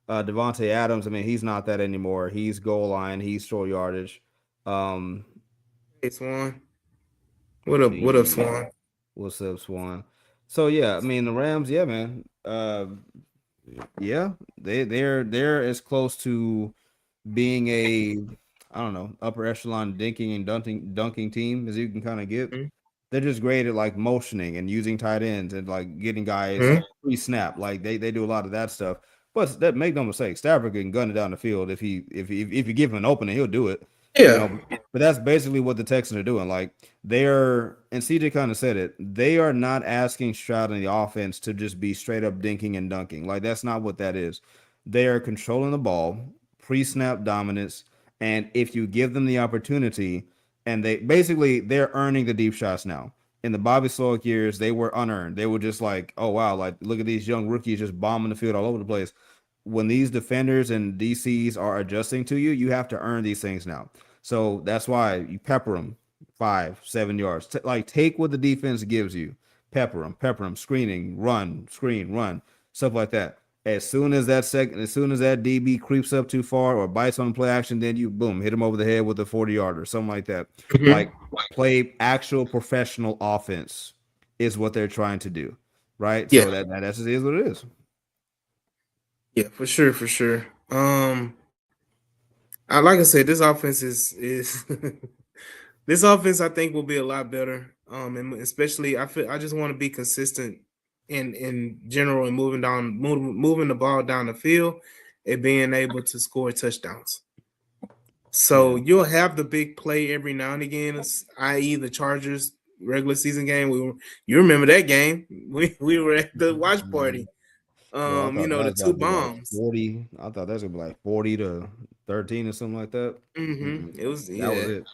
Devontae Adams, I mean, he's not that anymore. He's goal line. He's short yardage. Um, Hey Swan. What up? What up, the Swan? what's up, Swan? So yeah, I mean the Rams, yeah, man. Yeah, they're as close to being a I don't know upper echelon dinking and dunking team as you can kind of get. They're just great at like motioning and using tight ends and like getting guys Mm-hmm. pre-snap. Like they do a lot of that stuff. But that make no mistake, Stafford can gun it down the field if you give him an opening, he'll do it. You Yeah. know, but that's basically what the Texans are doing. Like they're and CJ kind of said it. They are not asking Stroud and the offense to just be straight up dinking and dunking. Like that's not what that is. They are controlling the ball, pre-snap dominance, and if you give them the opportunity, and they're earning the deep shots now. In the Bobby Slowick years, they were unearned. They were just like, oh wow, like look at these young rookies just bombing the field all over the place. When these defenders and DCs are adjusting to you, you have to earn these things now. So that's why you pepper them 5, 7 yards. Like take what the defense gives you, pepper them, screening, run, screen, run, stuff like that. As soon as that DB creeps up too far or bites on play action, then you boom, hit him over the head with a 40-yarder, something like that. Mm-hmm. Like play actual professional offense is what they're trying to do, right? Yeah. So that just is what it is. Yeah, for sure, for sure. I like I said, this offense is this offense I think will be a lot better. And especially I just want to be consistent in general and moving the ball down the field and being able to score touchdowns. So Yeah. you'll have the big play every now and again, i.e. the Chargers regular season game. You remember that game? We were at the watch party. Bro, I thought that The was about two to be like bombs. 40. I thought that was gonna be like 40-13 or something like that. It was That was yeah. it.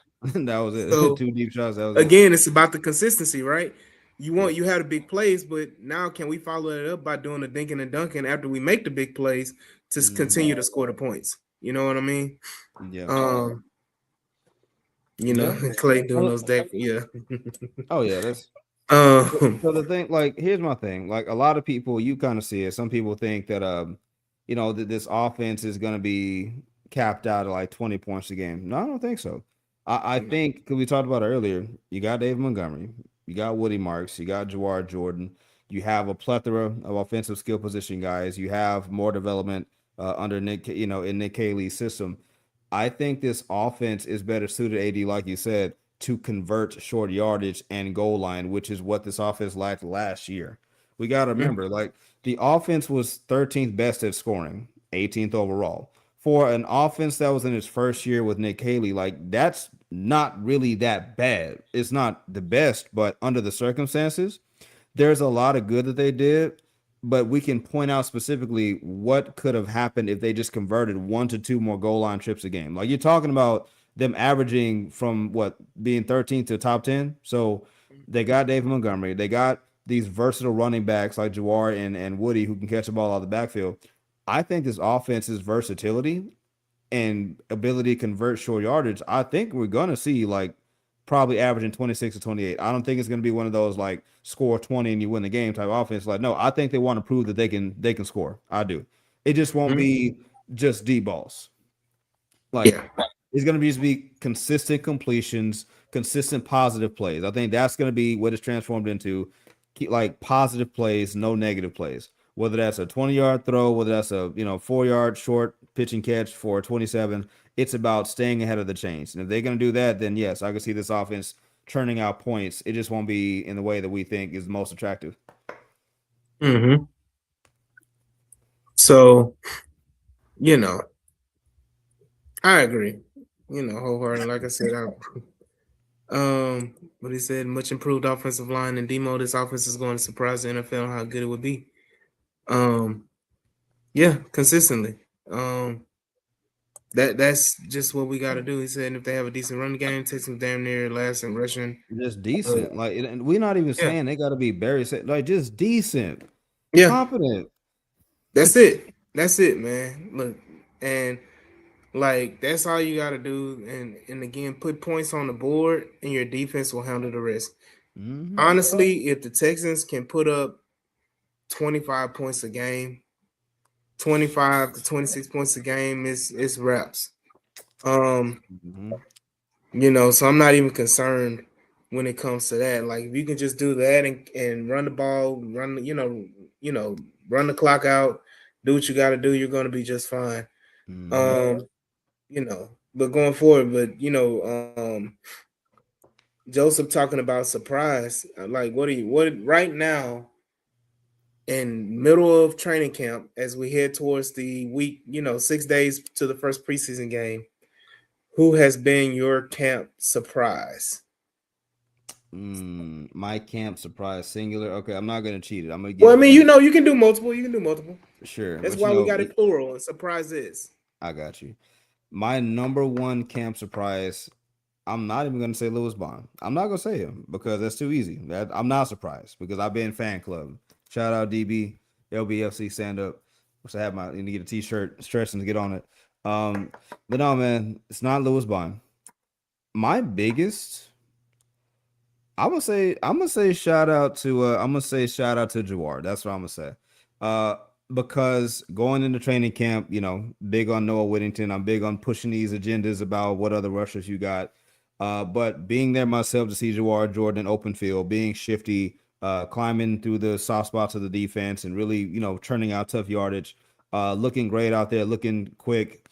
That was it. So Two deep shots. That was it. again, it's about the consistency, right? Yeah. You had the big plays, but now can we follow it up by doing the dinking and dunking after we make the big plays to Mhm. continue to score the points? You know what I mean? Yeah. Um, Yeah. Clay doing Oh, those deck, yeah. oh, yeah. That's Um, so the thing. Like, here's my thing. Like, a lot of people, you kind of see it. Some people think that that this offense is gonna be capped out at like 20 points a game. No, I don't think so. I think because we talked about it earlier, you got Dave Montgomery, you got Woody Marks, you got Jawar Jordan, you have a plethora of offensive skill position guys, you have more development under Nick, in Nick Caley's system. I think this offense is better suited, AD, like you said, to convert short yardage and goal line, which is what this offense lacked last year. We got to remember, like the offense was 13th best at scoring, 18th overall. For an offense that was in its first year with Nick Haley, like that's not really that bad. It's not the best, but under the circumstances, there's a lot of good that they did, but we can point out specifically what could have happened if they just converted 1 to 2 more goal line trips a game. Like you're talking about them averaging from what being 13th to top 10. So they got David Montgomery, they got these versatile running backs like Jawar and Woody who can catch the ball out of the backfield. I think this offense's versatility and ability to convert short yardage, I think we're gonna see like probably averaging 26 to 28. I don't think it's gonna be one of those like score 20 and you win the game type offense. Like, no, I think they want to prove that they can score. I do. It just won't be just deep balls. Like yeah. it's gonna just be consistent completions, consistent positive plays. I think that's gonna be what it's transformed into. Like positive plays, no negative plays. Whether that's a 20-yard throw, whether that's a 4-yard short pitch and catch for a 27, it's about staying ahead of the chains. And if they're gonna do that, then yes, I can see this offense churning out points. It just won't be in the way that we think is most attractive. Mm-hmm. So, you know, I agree. Wholeheartedly. Like I said, what he said, much improved offensive line and demo. This offense is going to surprise the NFL how good it would be. Yeah, consistently. That's just what we got to do. He said if they have a decent running game, takes them damn near last in rushing. Just decent. Like, and we're not even Yeah, saying they got to be very like just decent, yeah, competent. that's it. That's it, man. Look, and Like that's all you got to do, and again, put points on the board, and your defense will handle the rest. Mm-hmm. Honestly, if the Texans can put up 25 points a game, 25 to 26 points a game, it's wraps. Um, Mm-hmm. so I'm not even concerned when it comes to that. Like if you can just do that and run the ball, run the clock out, do what you got to do, you're going to be just fine. Mm-hmm. Um, but going forward, Joseph talking about surprise. Like, what right now in middle of training camp as we head towards the week, 6 days to the first preseason game? Who has been your camp surprise? My camp surprise singular. Okay, I'm not gonna cheat it. I'm gonna Well, I give mean, you can do multiple. You can do multiple. sure, That's but why we got it plural. And surprise is. I got you. My number one camp surprise. I'm not even gonna say Lewis Bond. I'm not gonna say him because that's too easy. That I'm not surprised because I've been fan club. Shout out DB, LBFC stand up. Which I have my need to get a t-shirt, stressing to get on it. But no, man, it's not Lewis Bond. My biggest, I'm gonna say shout out to Jawar. That's what I'm gonna say. Uh, because going into training camp, big on Noah Whittington. I'm big on pushing these agendas about what other rushers you got. But being there myself to see Jawar Jordan in open field, being shifty, climbing through the soft spots of the defense, and really, turning out tough yardage, looking great out there, looking quick.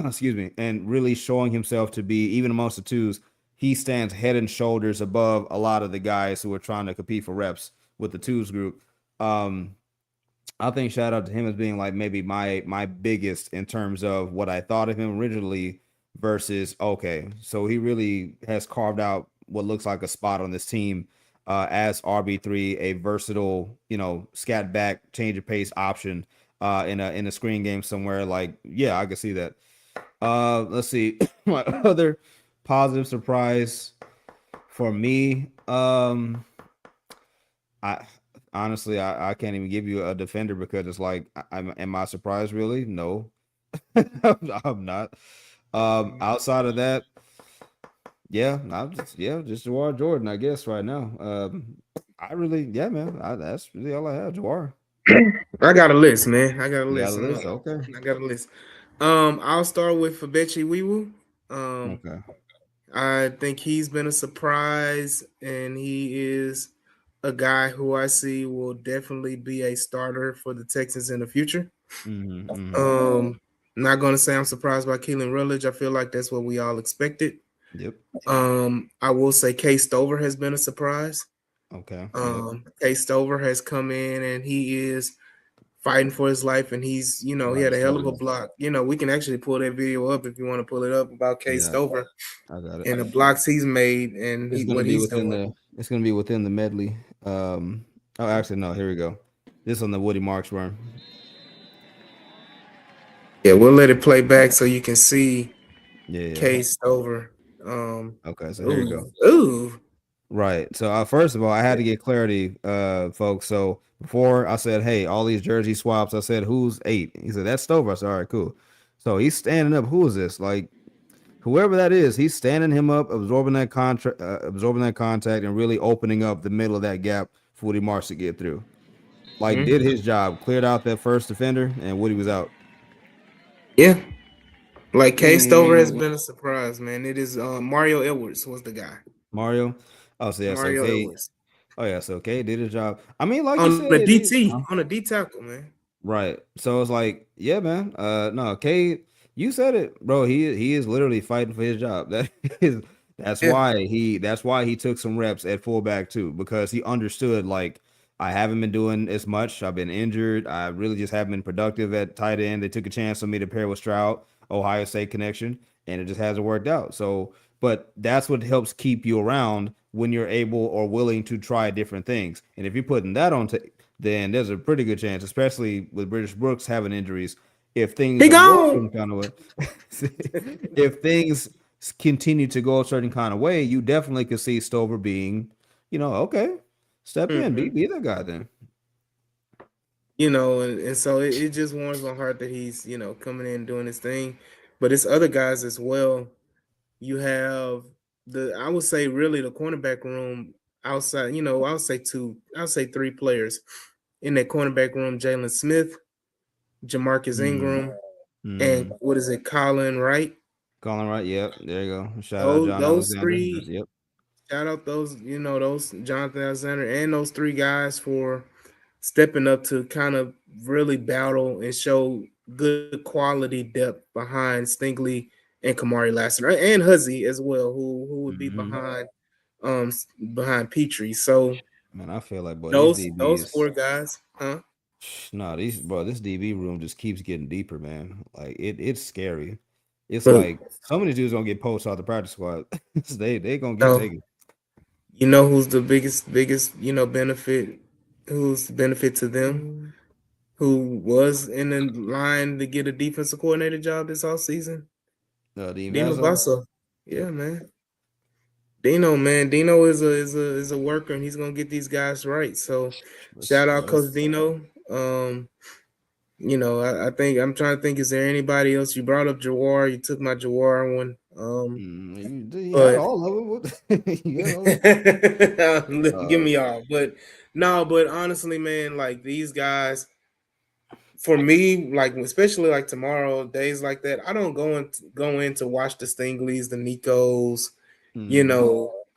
Excuse me, and really showing himself to be even amongst the twos. He stands head and shoulders above a lot of the guys who are trying to compete for reps with the twos group. Um, I think shout out to him as being like maybe my biggest in terms of what I thought of him originally versus okay, so he really has carved out what looks like a spot on this team as RB3, a versatile, scat back, change of pace option in a screen game somewhere. Like, yeah, I can see that. Let's see. My other positive surprise for me. I honestly I can't even give you a defender because it's like am I surprised really? No. I'm not. Outside of that, yeah, just Jawar Jordan, I guess right now. I really, yeah, man, that's really all I have. Jawar, I got a list, man. I got a you got a list. list? Okay, I got a list. I'll start with Fabechi Wiwu. okay. I think he's been a surprise, and he is a guy who I see will definitely be a starter for the Texans in the future. Mm-hmm, mm-hmm. Not going to say I'm surprised by Keelan Rutledge. I feel like that's what we all expected. Yep. I will say K Stover has been a surprise. Okay. Yep. K Stover has come in and he is fighting for his life, and he's, he Right. had a hell of a Studying. block. We can actually pull that video up if you want to pull it up about K Yeah, Stover I got it. and the blocks he's made and It's gonna what be he's within doing. the. It's gonna be within the medley. Oh, actually, no. Here we go. This on the Woody Marks run. Yeah, we'll let it play back so you can see Yeah. Yeah. K Stover. Okay. So here you go. Ooh. Right. So first of all, I had to get clarity, folks. So before I said, "Hey, all these jersey swaps," I said, "Who's 8?" He said, "That's Stover." I said, "All right, cool." So he's standing up. Who is this? Like whoever that is, he's standing him up, absorbing that contract, absorbing that contact, and really opening up the middle of that gap for Woody Marks to get through. Like did his job, cleared out that first defender, and Woody was out. Yeah. Like K Stover has Mm, been a surprise, man. It is Mario Edwards was the guy. Mario. Oh, so yeah. So Mario K. Edwards. Oh yeah. So K did his job. I mean, like you On the said, these. DT, on a D tackle, man. Right. So it's like, yeah, man. No, Cade, you said it, bro. He is literally fighting for his job. Is Yeah. that's why he took some reps at fullback too, because he understood like I haven't been doing as much. I've been injured. I really just haven't been productive at tight end. They took a chance on me to pair with Stroud, Ohio State connection, and it just hasn't worked out. So, but that's what helps keep you around when you're able or willing to try different things. And if you're putting that on then there's a pretty good chance, especially with British Brooks having injuries, if things He don't go a certain gone. kind of way, if things continue to go a certain kind of way, you definitely could see Stover being, okay, step in, be that guy then. And so it just warms my heart that he's, coming in and doing his thing. but it's other guys as well. You have I would say really the cornerback room outside, I'll say three players in that cornerback room: Jalen Smith, Jamarcus Mm, Ingram, and mm. what is it, Colin Wright? Colin Wright. Yep. There you go. Shout out Those John those Alexander. three, Yep. shout out those Jonathan Alexander and those three guys for stepping up to kind of really battle and show good quality depth behind Stingley and Kamari Lassiter and Huzzy as well, who would be Hmm. behind Petrie. So Man, I feel like, boy, these those DBs. four guys, huh? No, this DB room just keeps getting deeper, man. Like it's scary. It's Look, like some of these dudes gonna get posted off the practice squad. They gonna get no, taken. you know who's the biggest benefit? Who's the benefit to them? Who was in the line to get a defensive coordinator job this offseason? Dean Dino Vasso. Basso. Yeah, man. Dino, man. Dino is a worker and he's gonna get these guys right. So shout out Coach Dino. I think I'm trying to think, is there anybody else? You brought up Jawar, you took my Jawar one. You had But all of it. You had all. give me all. But no, but honestly, man, like these guys, for me, like especially like tomorrow, days like that, I don't go in to watch the Stingleys, the Nikos.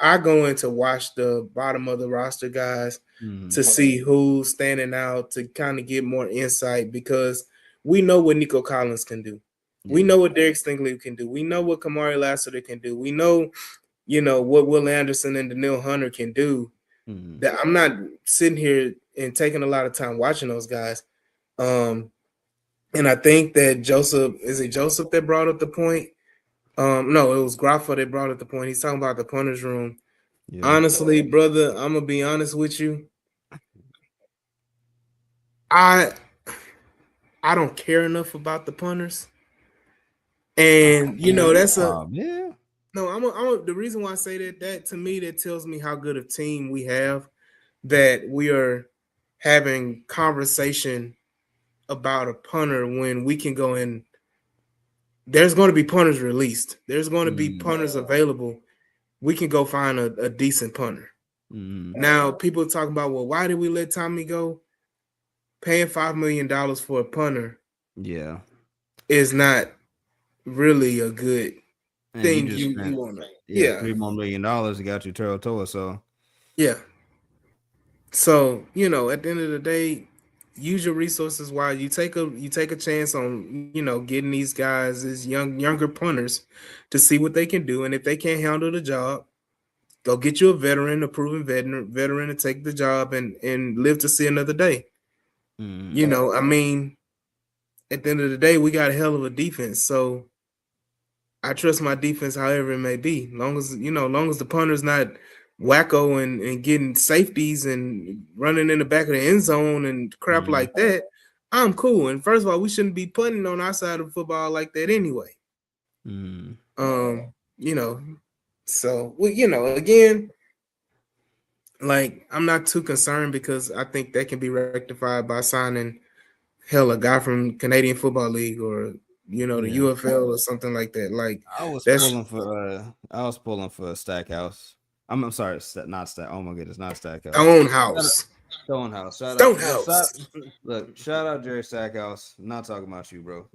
I go in to watch the bottom of the roster guys to see who's standing out, to kind of get more insight, because we know what Nico Collins can do. We know what Derek Stingley can do. We know what Kamari Lassiter can do. We know, what Will Anderson and Daniil Hunter can do. That I'm not sitting here and taking a lot of time watching those guys. And I think that Joseph that brought up the point? No, it was Graffa that brought up the point. He's talking about the punters room. Yeah. Honestly, brother, I'm gonna be honest with you. I don't care enough about the punters, and that's Yeah. no. The reason why I say that to me, that tells me how good a team we have, that we are having conversation about a punter when we can go in. There's going to be punters released. There's going to be punters available. We can go find a decent punter. Now, people talking about, well, why did we let Tommy go? Paying $5 million for a punter, Yeah. is not really a good And you thing. just You spent want to, $3 more million to got you Taro Toa. So yeah. So at the end of the day, use your resources while you take a chance on getting these guys, these younger punters, to see what they can do, and if they can't handle the job, go get you a proven veteran to take the job and live to see another day. I mean, at the end of the day, we got a hell of a defense, so I trust my defense, however it may be. Long as the punter's not wacko and getting safeties and running in the back of the end zone and crap like that, I'm cool. And first of all, we shouldn't be punting on our side of football like that anyway. You know, so again, like, I'm not too concerned, because I think that can be rectified by signing a guy from Canadian Football League, or the UFL or something like that. Like, I was that's pulling for Stackhouse. I'm sorry, not Stack. Oh my goodness, not Stackhouse. Stonehouse. Stonehouse. Stonehouse. Look, shout out Jerry Stackhouse. I'm not talking about you, bro.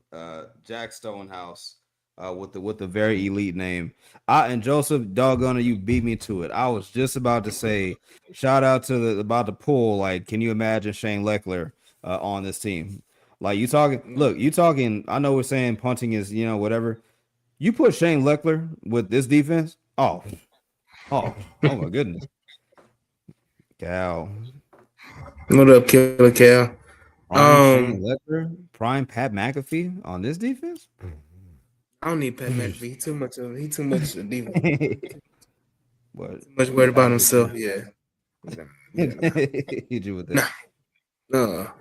Jack Stonehouse. With the very elite name. And Joseph, doggone it, you beat me to it. I was just about to say, shout out to about the pool. Like, can you imagine Shane Leckler on this team? Like, you talking. I know we're saying punting is whatever. You put Shane Leckler with this defense. Oh my goodness, Cal. What up, Killer Cal? Prime Shane Leckler, prime Pat McAfee on this defense. I don't need Pat McAfee. He too much of a defense. What? Too much worried about himself. Yeah. Hit you with that. No.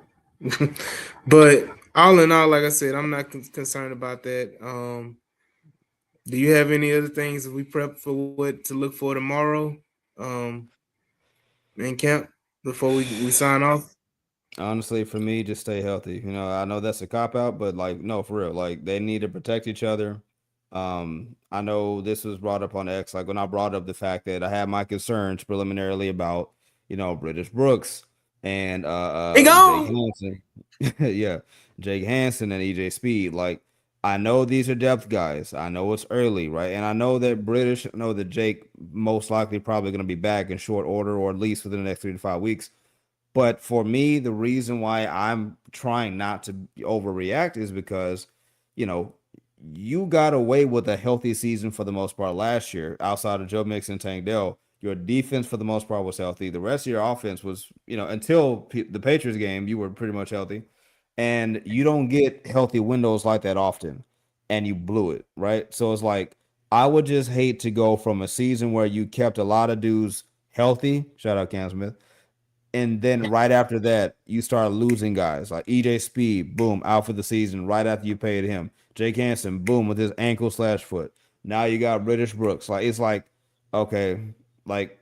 But all in all, like I said, I'm not concerned about that. Do you have any other things that we prep for, what to look for tomorrow in camp before we sign off? Honestly, for me, just stay healthy. I know that's a cop out, but like, no, for real. Like, they need to protect each other. I know this was brought up on X. Like, when I brought up the fact that I had my concerns preliminarily about, British Brooks and He Jake gone. Hansen. Yeah, Jake Hansen and EJ Speed. Like, I know these are depth guys. I know it's early, right? And I know that Jake most likely probably going to be back in short order, or at least within the next 3 to 5 weeks. But for me, the reason why I'm trying not to overreact is because, you know, you got away with a healthy season for the most part last year, outside of Joe Mixon and Tank Dell. Your defense for the most part was healthy. The rest of your offense was, until the Patriots game, you were pretty much healthy. And you don't get healthy windows like that often. And you blew it, right? So it's like, I would just hate to go from a season where you kept a lot of dudes healthy. Shout out Cam Smith, and then right after that, you start losing guys like EJ Speed, boom, out for the season right after you paid him. Jake Hansen, boom, with his ankle slash foot. Now you got British Brooks. Like, it's like, okay, like,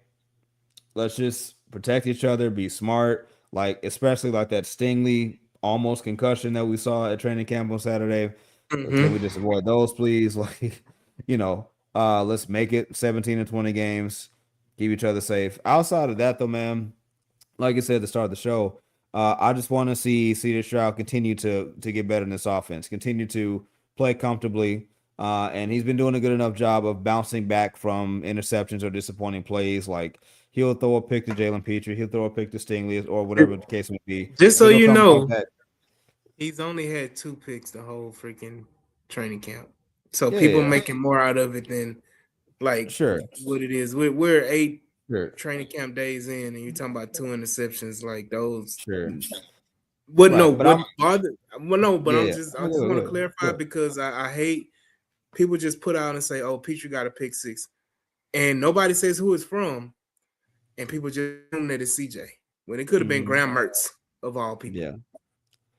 let's just protect each other, be smart. Like, especially like that Stingley almost concussion that we saw at training camp on Saturday. Can we Mm-hmm. just avoid those, please? Like, let's make it 17 and 20 games. Keep each other safe. Outside of that, though, man, like I said at the start of the show, I just want to see CJ Stroud continue to get better in this offense, continue to play comfortably, and he's been doing a good enough job of bouncing back from interceptions or disappointing plays. Like, he'll throw a pick to Jalen Petrie, he'll throw a pick to Stingley, or whatever the case may be. Just so It'll you come off know, that. he's only had 2 picks the whole freaking training camp. So Yeah, people yeah, making more out of it than like sure, what it is. We're 8 sure, training camp days in, and you're talking about 2 interceptions. Like those. sure. What no? Right, but What I'm bother? Well, no, but yeah, I'm yeah. just I Go, just go, want to go, clarify go. because I hate people just put out and say, "Oh, Petrie got a pick six," and nobody says who it's from, and people just assume that it's CJ when it could have been Mhm. Graham Mertz of all people.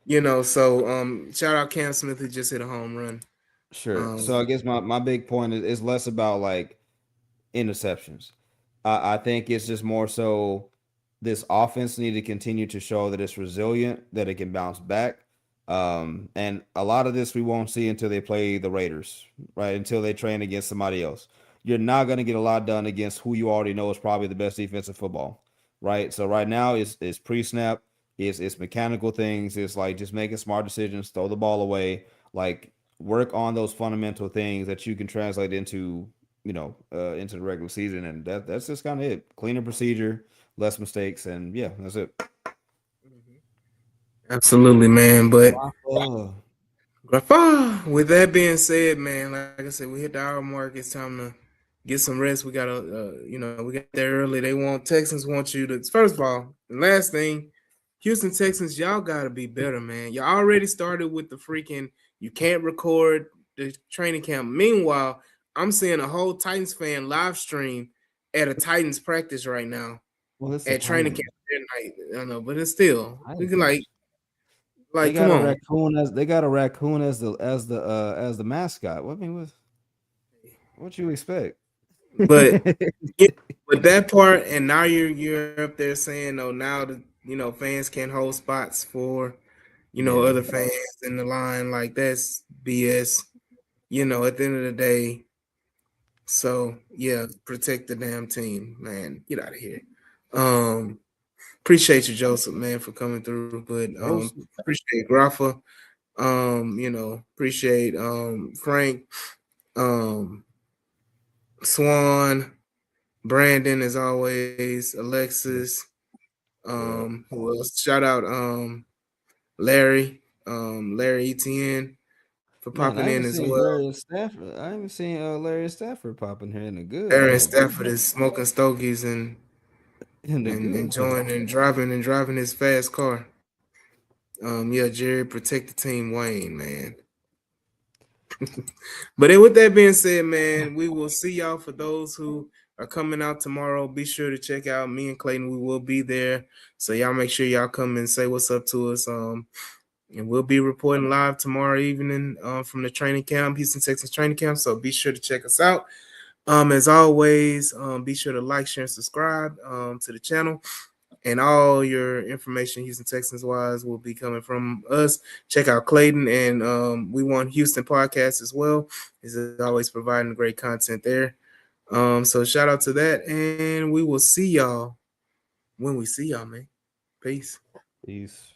Yeah, So shout out Cam Smith who just hit a home run. sure. Um, So I guess my big point is less about like interceptions. I think it's just more so this offense need to continue to show that it's resilient, that it can bounce back. And a lot of this we won't see until they play the Raiders, right? Until they train against somebody else. You're not going to get a lot done against who you already know is probably the best defensive football, right? So right now it's pre-snap, it's mechanical things, it's like just making smart decisions, throw the ball away, like work on those fundamental things that you can translate into the regular season, and that's just kind of it. Cleaner procedure, less mistakes, and yeah, that's it. Absolutely, man. But Uh, with that being said, man, like I said, we hit the hour mark. It's time to get some rest. We gotta, we got there early. Texans want you to. First of all, the last thing, Houston Texans, y'all gotta be better, man. Y'all already started with the freaking. You can't record the training camp. Meanwhile, I'm seeing a whole Titans fan live stream at a Titans practice right now well, it's the at training camp Titans. midnight. I don't know, but it's still we can Titans. They come got a on. raccoon as the mascot. What I mean, what you expect? But yeah, with that part, and now you're up there saying, oh, now the fans can't hold spots for Yeah, other fans in the line. Like that's BS. At the end of the day, so yeah, protect the damn team, man. Get out of here. Um, appreciate you, Joseph, man, for coming through. But Joseph. appreciate Grafa. Appreciate Frank, um, Swan, Brandon, as always, Alexis. Yeah. Who else? Shout out Larry, Larry Etienne for Man, popping I in haven't as seen well. Larry Stafford. I haven't seen Larry Stafford popping here in a good Larry minute. Stafford is smoking stogies and In a good minute. enjoying and driving his fast car. Yeah, Jerry, protect the team, Wayne, man. But then with that being said, man, we will see y'all. For those who are coming out tomorrow, be sure to check out me and Clayton. We will be there. So y'all make sure y'all come and say what's up to us. And we'll be reporting live tomorrow evening from the training camp, Houston Texans training camp. So be sure to check us out. As always, be sure to like, share, and subscribe to the channel. And all your information Houston Texans wise will be coming from us. Check out Clayton and We Want Houston podcast as well. He's always providing great content there. So shout out to that, and we will see y'all when we see y'all, man. Peace. Peace.